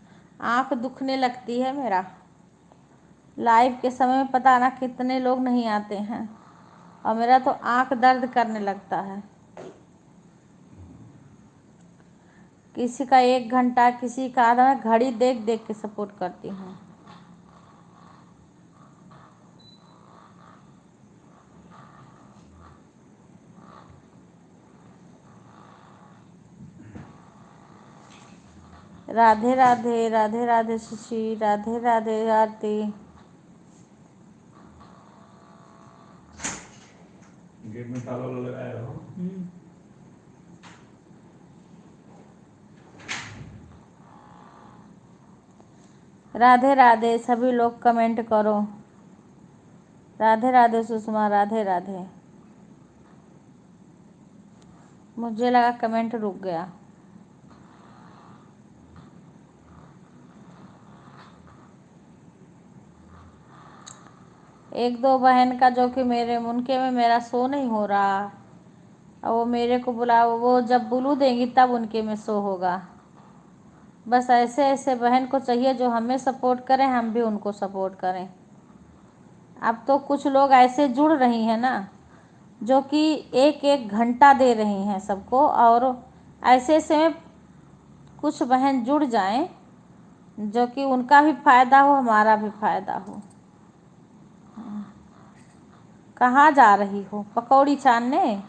आँख दुखने लगती है मेरा लाइव के समय में, पता ना कितने लोग नहीं आते हैं, और मेरा तो आँख दर्द करने लगता है। किसी का 1 घंटा, किसी का आधा, मैं घड़ी देख देख के सपोर्ट करती हूँ। राधे राधे, राधे राधे शशि, राधे राधे आरती। गेट में ताला वाला लगाया हो। राधे राधे, सभी लोग कमेंट करो। राधे राधे सुषमा, राधे राधे। मुझे लगा कमेंट रुक गया। एक दो बहन का जो कि मेरे उनके में मेरा शो नहीं हो रहा, और वो मेरे को बुला, वो जब बुलू देंगी तब उनके में शो होगा। बस ऐसे ऐसे बहन को चाहिए जो हमें सपोर्ट करें, हम भी उनको सपोर्ट करें। अब तो कुछ लोग ऐसे जुड़ रही हैं ना, जो कि एक एक घंटा दे रही हैं सबको, और ऐसे ऐसे में कुछ बहन जुड़ जाएं जो कि उनका भी फ़ायदा हो, हमारा भी फ़ायदा हो। कहाँ जा रही हो पकौड़ी छानने?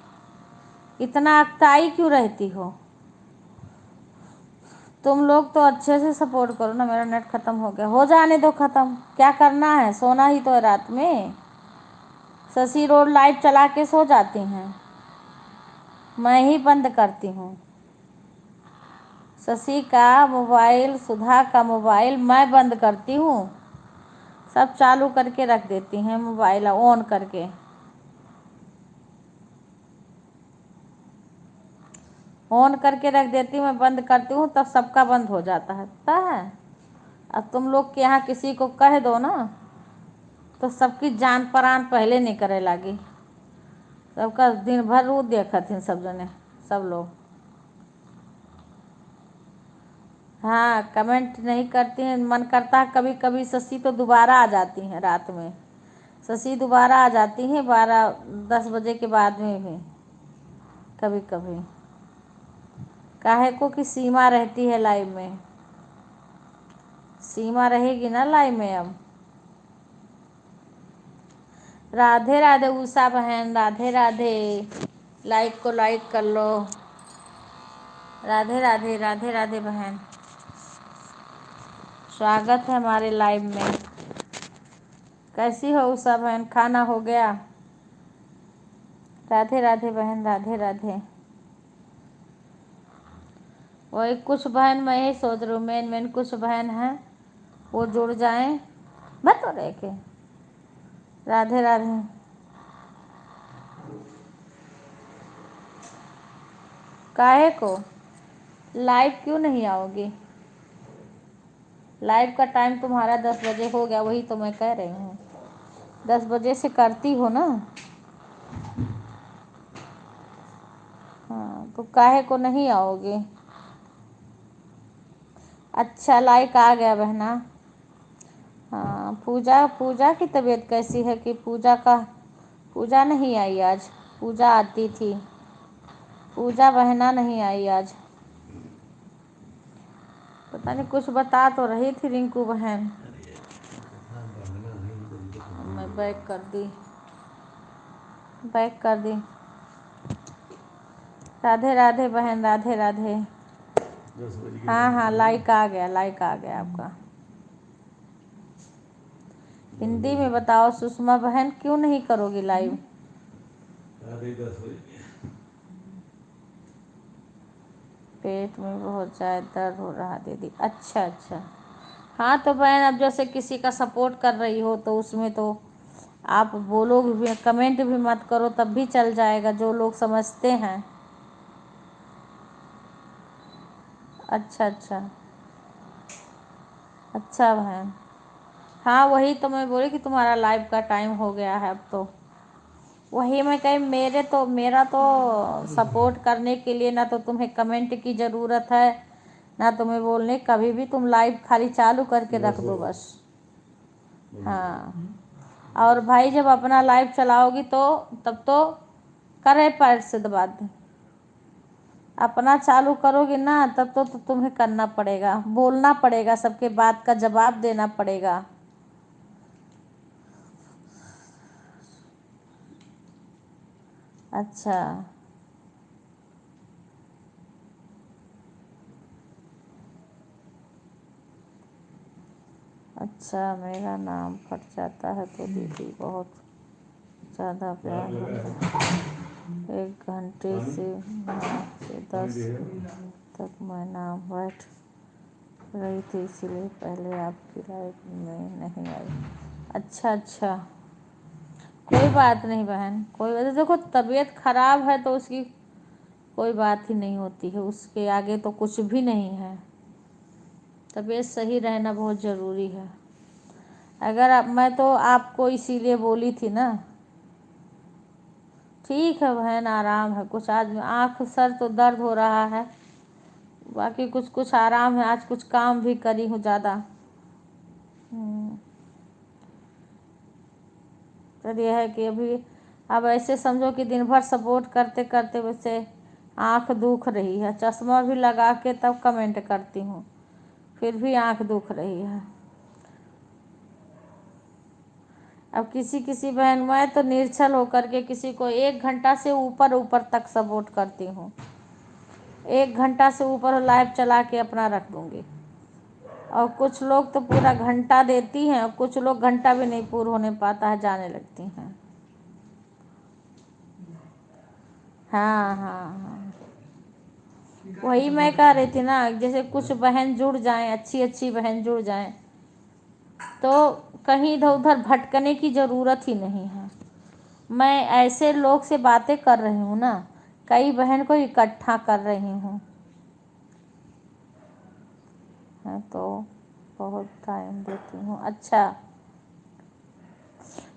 इतना अकताई क्यों रहती हो? तुम लोग तो अच्छे से सपोर्ट करो ना। मेरा नेट ख़त्म हो गया, हो जाने दो ख़त्म, क्या करना है, सोना ही तो है रात में। शशि रोड लाइट चला के सो जाती हैं, मैं ही बंद करती हूँ। शशि का मोबाइल, सुधा का मोबाइल मैं बंद करती हूँ, सब चालू करके रख देती हैं मोबाइल ऑन करके। ऑन करके रख देती हूँ, मैं बंद करती हूँ, तब सबका बंद हो जाता है, पता है। अब तुम लोग के यहाँ किसी को कह दो ना तो सबकी जान प्राण पहले नहीं करे लागी। सबका दिन भर रू देखत हैं सब जने, सब लोग। हाँ, कमेंट नहीं करती हैं। मन करता है कभी कभी शशि तो दोबारा आ जाती हैं रात में, शशि दोबारा आ जाती हैं 12-10 बजे के बाद में भी कभी कभी। काहे को कि सीमा रहती है लाइव में, सीमा रहेगी ना लाइव में अब। राधे राधे उषा बहन, राधे राधे। लाइक को लाइक कर लो। राधे राधे, राधे राधे बहन, स्वागत है हमारे लाइव में। कैसी हो उषा बहन, खाना हो गया? राधे राधे बहन, राधे राधे। वही कुछ बहन, मैं यही सोच रही हूँ, मेन कुछ बहन हैं वो जुड़ जाएं, बस तो रह के। राधे राधे। काहे को लाइव क्यों नहीं आओगी? लाइव का टाइम तुम्हारा 10 बजे हो गया, वही तो मैं कह रही हूँ, 10 बजे से करती हो ना। हाँ, तो काहे को नहीं आओगे? अच्छा, लाइक आ गया बहना। हाँ, पूजा की तबीयत कैसी है? कि पूजा नहीं आई आज, पूजा आती थी, पूजा बहना नहीं आई आज। पता नहीं कुछ बता तो रही थी रिंकू बहन। मैं बैक कर दी। राधे राधे बहन, राधे राधे। हाँ, लाइक आ गया आपका। हिंदी में बताओ सुषमा बहन, क्यों नहीं करोगी लाइव? पेट में बहुत ज़्यादा दर्द हो रहा दीदी। अच्छा। हाँ तो बहन, अब जैसे किसी का सपोर्ट कर रही हो तो उसमें तो आप बोलोगे भी, कमेंट भी मत करो तब भी चल जाएगा, जो लोग समझते हैं। अच्छा बहन। हाँ, वही तो मैं बोली कि तुम्हारा लाइव का टाइम हो गया है अब तो। वही मैं कही, मेरा तो सपोर्ट करने के लिए ना तो तुम्हें कमेंट की ज़रूरत है, ना तुम्हें बोलने, कभी भी तुम लाइव खाली चालू करके रख दो बस। हाँ, और भाई जब अपना लाइव चलाओगी तो तब तो करे पैर से दबा दे। अपना चालू करोगे ना तब तो तुम्हें करना पड़ेगा, बोलना पड़ेगा, सबके बात का जवाब देना पड़ेगा। अच्छा, मेरा नाम फट जाता है तो दीदी बहुत ज़्यादा प्यार होता है। 1 घंटे से 9 से 10 तक मैं नाम बैठ रही थी, इसलिए पहले आपकी लाइफ में नहीं आई। अच्छा, कोई बात नहीं बहन, कोई बात। देखो, तबीयत खराब है तो उसकी कोई बात ही नहीं होती है, उसके आगे तो कुछ भी नहीं है। तबीयत सही रहना बहुत ज़रूरी है। अगर आप, मैं तो आपको इसीलिए बोली थी ना। ठीक है बहन, आराम है कुछ, आज आँख सर तो दर्द हो रहा है, बाकी कुछ कुछ आराम है। आज कुछ काम भी करी हूँ ज़्यादा। पर यह है कि अभी अब ऐसे समझो कि दिन भर सपोर्ट करते करते वैसे आँख दुख रही है। चश्मा भी लगा के तब कमेंट करती हूँ, फिर भी आँख दुख रही है। अब किसी किसी बहन, मैं तो निर्छल होकर के किसी को 1 घंटा से ऊपर ऊपर तक सपोर्ट करती हूँ। 1 घंटा से ऊपर लाइव चला के अपना रख दूँगी। और कुछ लोग तो पूरा घंटा देती हैं, और कुछ लोग घंटा भी नहीं पूरा होने पाता है, जाने लगती हैं। हाँ हाँ हाँ, वही मैं कह रही थी ना, जैसे कुछ बहन जुड़ जाएं, अच्छी अच्छी बहन जुड़ जाएं, तो कहीं इधर उधर भटकने की ज़रूरत ही नहीं है। मैं ऐसे लोग से बातें कर रही हूँ ना, कई बहन को इकट्ठा कर रही हूँ, है तो बहुत टाइम देती हूँ। अच्छा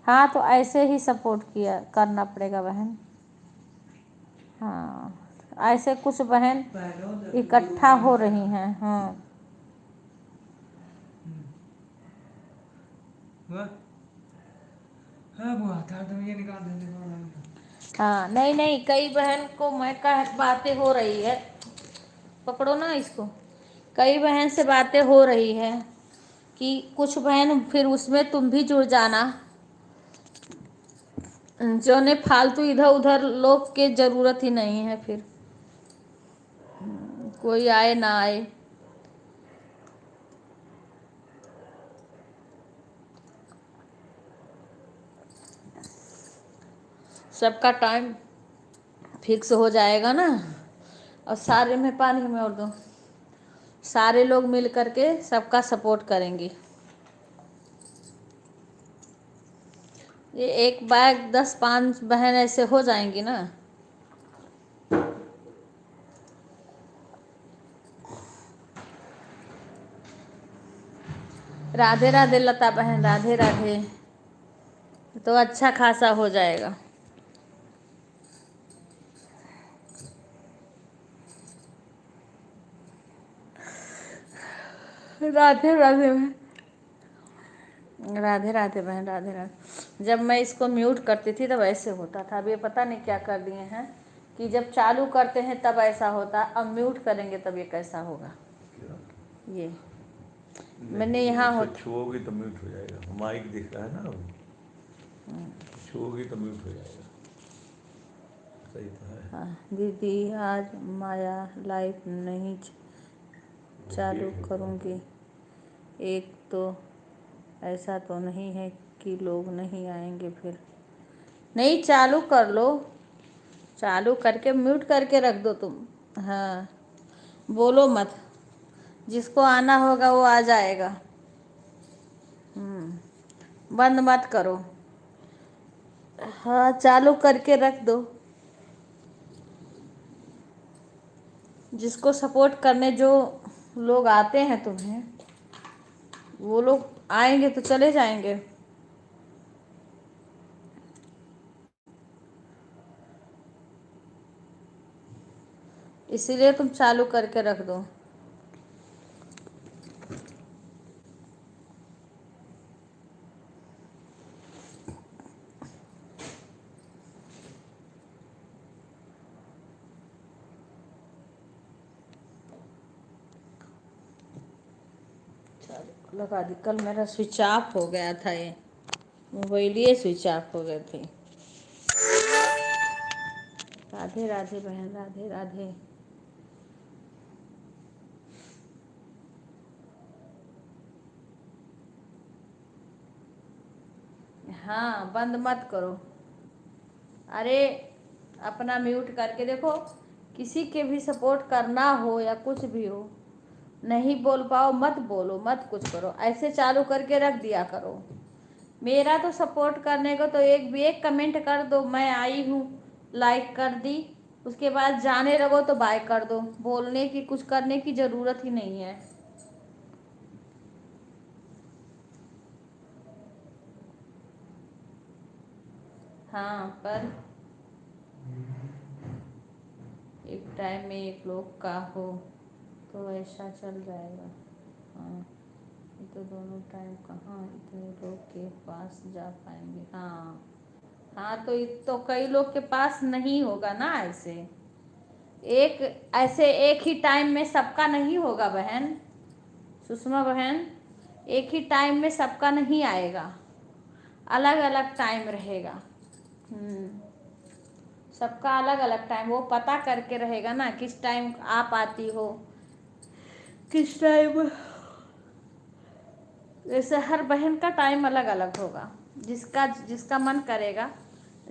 हाँ, तो ऐसे ही सपोर्ट किया करना पड़ेगा बहन। हाँ, ऐसे कुछ बहन इकट्ठा हो रही हैं। हाँ हाँ बुआ था तो ये निकाल देने को। हाँ, नहीं नहीं, कई बहन को मैं कह बातें हो रही है, पकड़ो ना इसको। कई बहन से बातें हो रही है कि कुछ बहन फिर उसमें तुम भी जुड़ जाना, जो ने फालतू इधर उधर लोग के ज़रूरत ही नहीं है। फिर कोई आए ना आए, सबका टाइम फिक्स हो जाएगा ना। और सारे में पानी में और दो, सारे लोग मिल करके सबका सपोर्ट करेंगे। ये एक बैग 10-5 बहन ऐसे हो जाएंगी ना। राधे राधे लता बहन, राधे राधे। तो अच्छा खासा हो जाएगा। राधे राधे बहन, राधे राधे बहन, राधे राधे। जब मैं इसको म्यूट करती थी तब ऐसे होता था, अब ये पता नहीं क्या कर दिए हैं कि जब चालू करते हैं तब ऐसा होता, अब म्यूट करेंगे तब ये कैसा होगा। ये मैंने यहाँ हो छुओगी तो म्यूट हो जाएगा, माइक दिख रहा है ना, छुओगी तो म्यूट हो जाएगा। सही तो है। हाँ दीदी, आज माया लाइव नहीं चालू करूँगी। एक तो ऐसा तो नहीं है कि लोग नहीं आएंगे फिर। नहीं, चालू कर लो, चालू करके म्यूट करके रख दो तुम। हाँ, बोलो मत, जिसको आना होगा वो आ जाएगा। बंद मत करो। हाँ, चालू करके रख दो। जिसको सपोर्ट करने जो लोग आते हैं तुम्हें, वो लोग आएंगे तो चले जाएंगे। इसीलिए तुम चालू करके रख दो। चालू लगा दी। कल मेरा स्विच ऑफ हो गया था, ये मोबाइल ये स्विच ऑफ हो गए थे। राधे राधे बहन, राधे राधे। हाँ, बंद मत करो। अरे अपना म्यूट करके देखो। किसी के भी सपोर्ट करना हो या कुछ भी हो, नहीं बोल पाओ मत बोलो, मत कुछ करो, ऐसे चालू करके रख दिया करो। मेरा तो सपोर्ट करने को तो एक कमेंट कर दो, मैं आई हूँ, लाइक कर दी, उसके बाद जाने लगो तो बाय कर दो। बोलने की, कुछ करने की ज़रूरत ही नहीं है। हाँ, पर एक टाइम में एक लोग का हो तो ऐसा चल जाएगा। हाँ, ये तो दोनों टाइम कहाँ इतने लोग के पास जा पाएंगे। हाँ हाँ, तो कई लोग के पास नहीं होगा ना। ऐसे एक ही टाइम में सबका नहीं होगा बहन, सुषमा बहन। एक ही टाइम में सबका नहीं आएगा, अलग अलग टाइम रहेगा। सबका अलग अलग टाइम, वो पता करके रहेगा ना किस टाइम आप आती हो, किस टाइम। जैसे हर बहन का टाइम अलग अलग होगा, जिसका जिसका मन करेगा।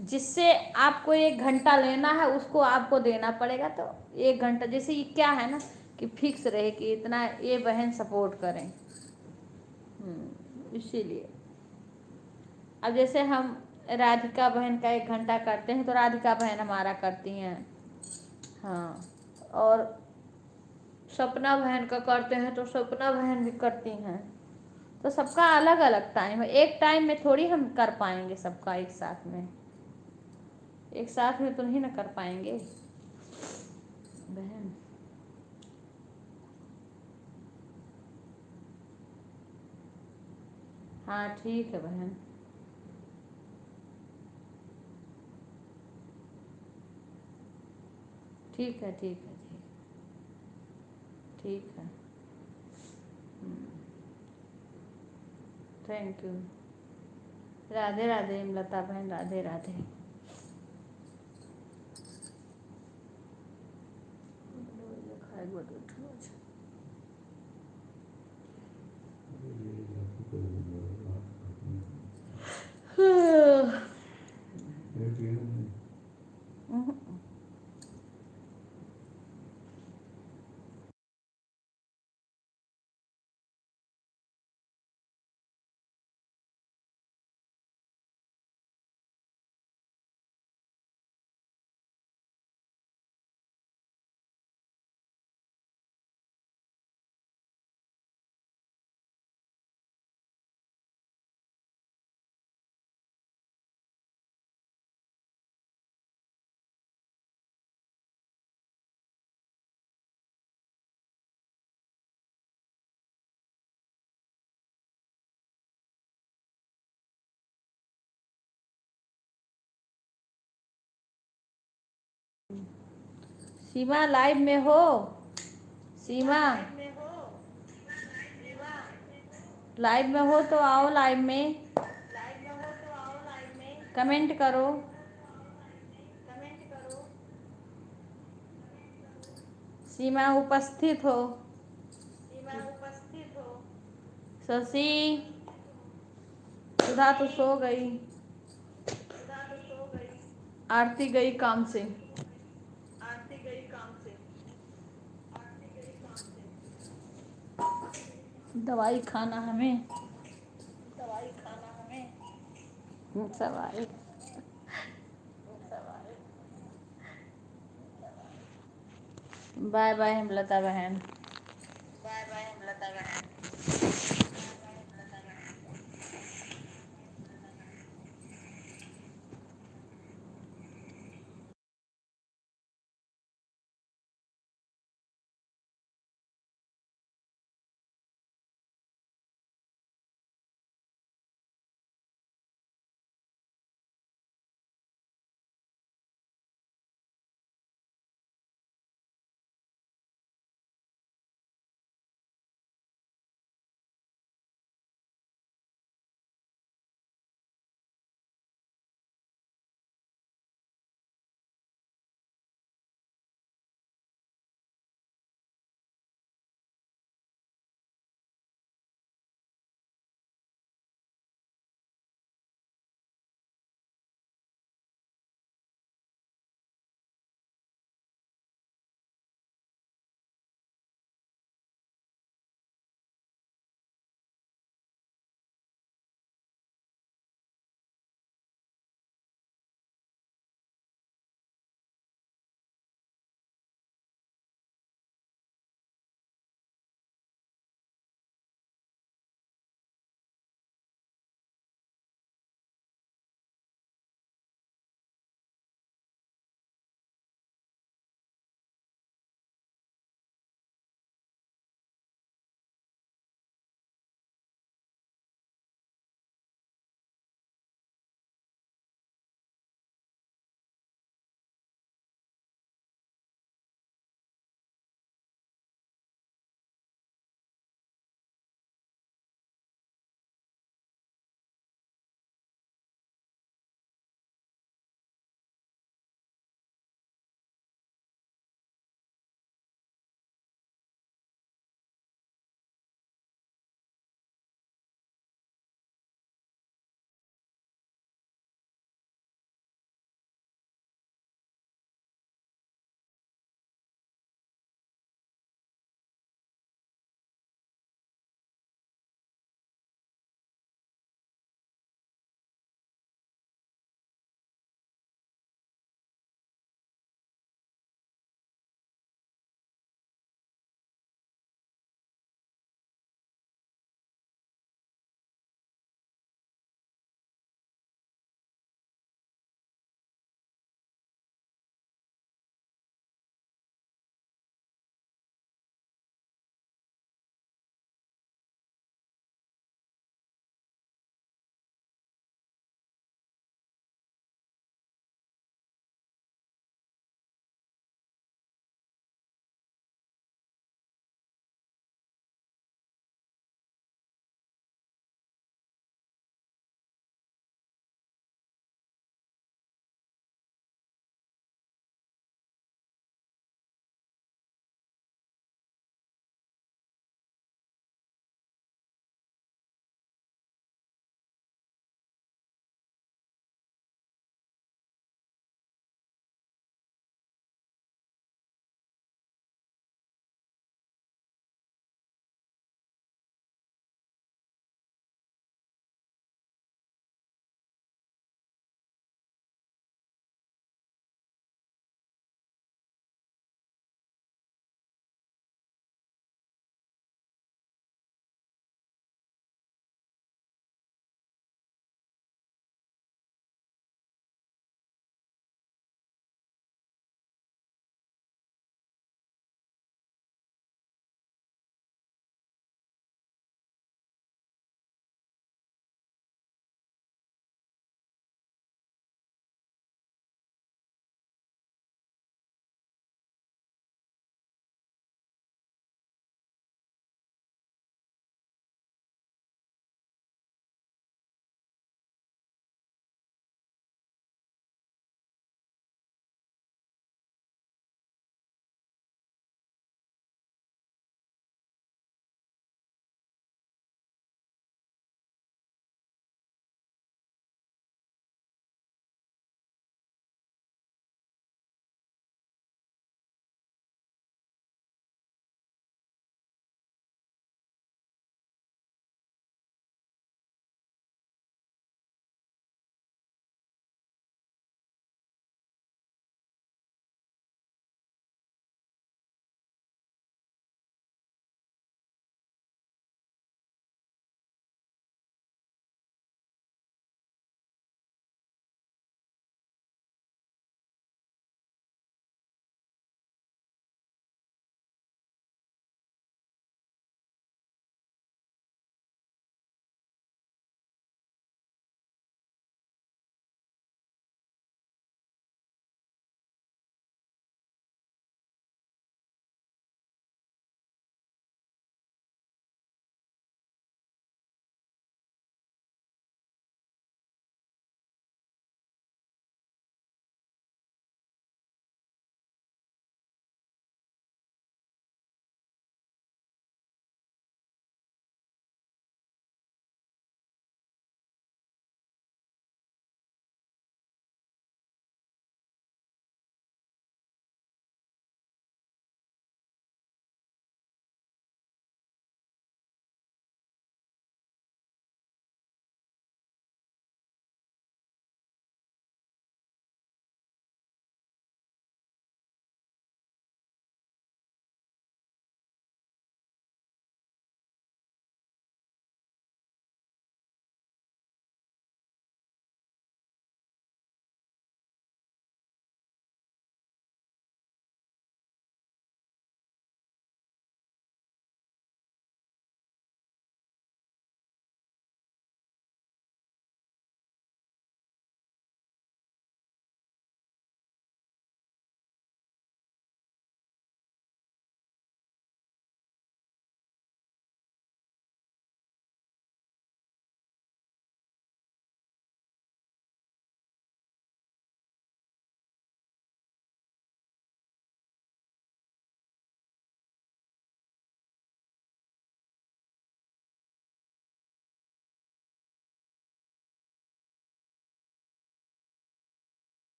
जिससे आपको 1 घंटा लेना है उसको आपको देना पड़ेगा। तो 1 घंटा जैसे ये क्या है ना कि फिक्स रहे कि इतना ये बहन सपोर्ट करें। इसीलिए अब जैसे हम राधिका बहन का 1 घंटा करते हैं तो राधिका बहन हमारा करती हैं। हाँ, और सपना बहन का करते हैं तो सपना बहन भी करती हैं। तो सबका अलग अलग टाइम है, एक टाइम में थोड़ी हम कर पाएंगे सबका एक साथ में। एक साथ में तो नहीं ना कर पाएंगे बहन। हाँ ठीक है बहन। ठीक है, ठीक है, ठीक है। Thank you. राधे राधे लता बहन, राधे राधे। सीमा लाइव में हो? सीमा लाइव में हो तो आओ लाइव में, कमेंट करो। सीमा उपस्थित हो। शशि, सुधा तो सो गई, आरती गई काम से। दवाई खाना हमें, सवाई। बाय बाय हेमलता बहन।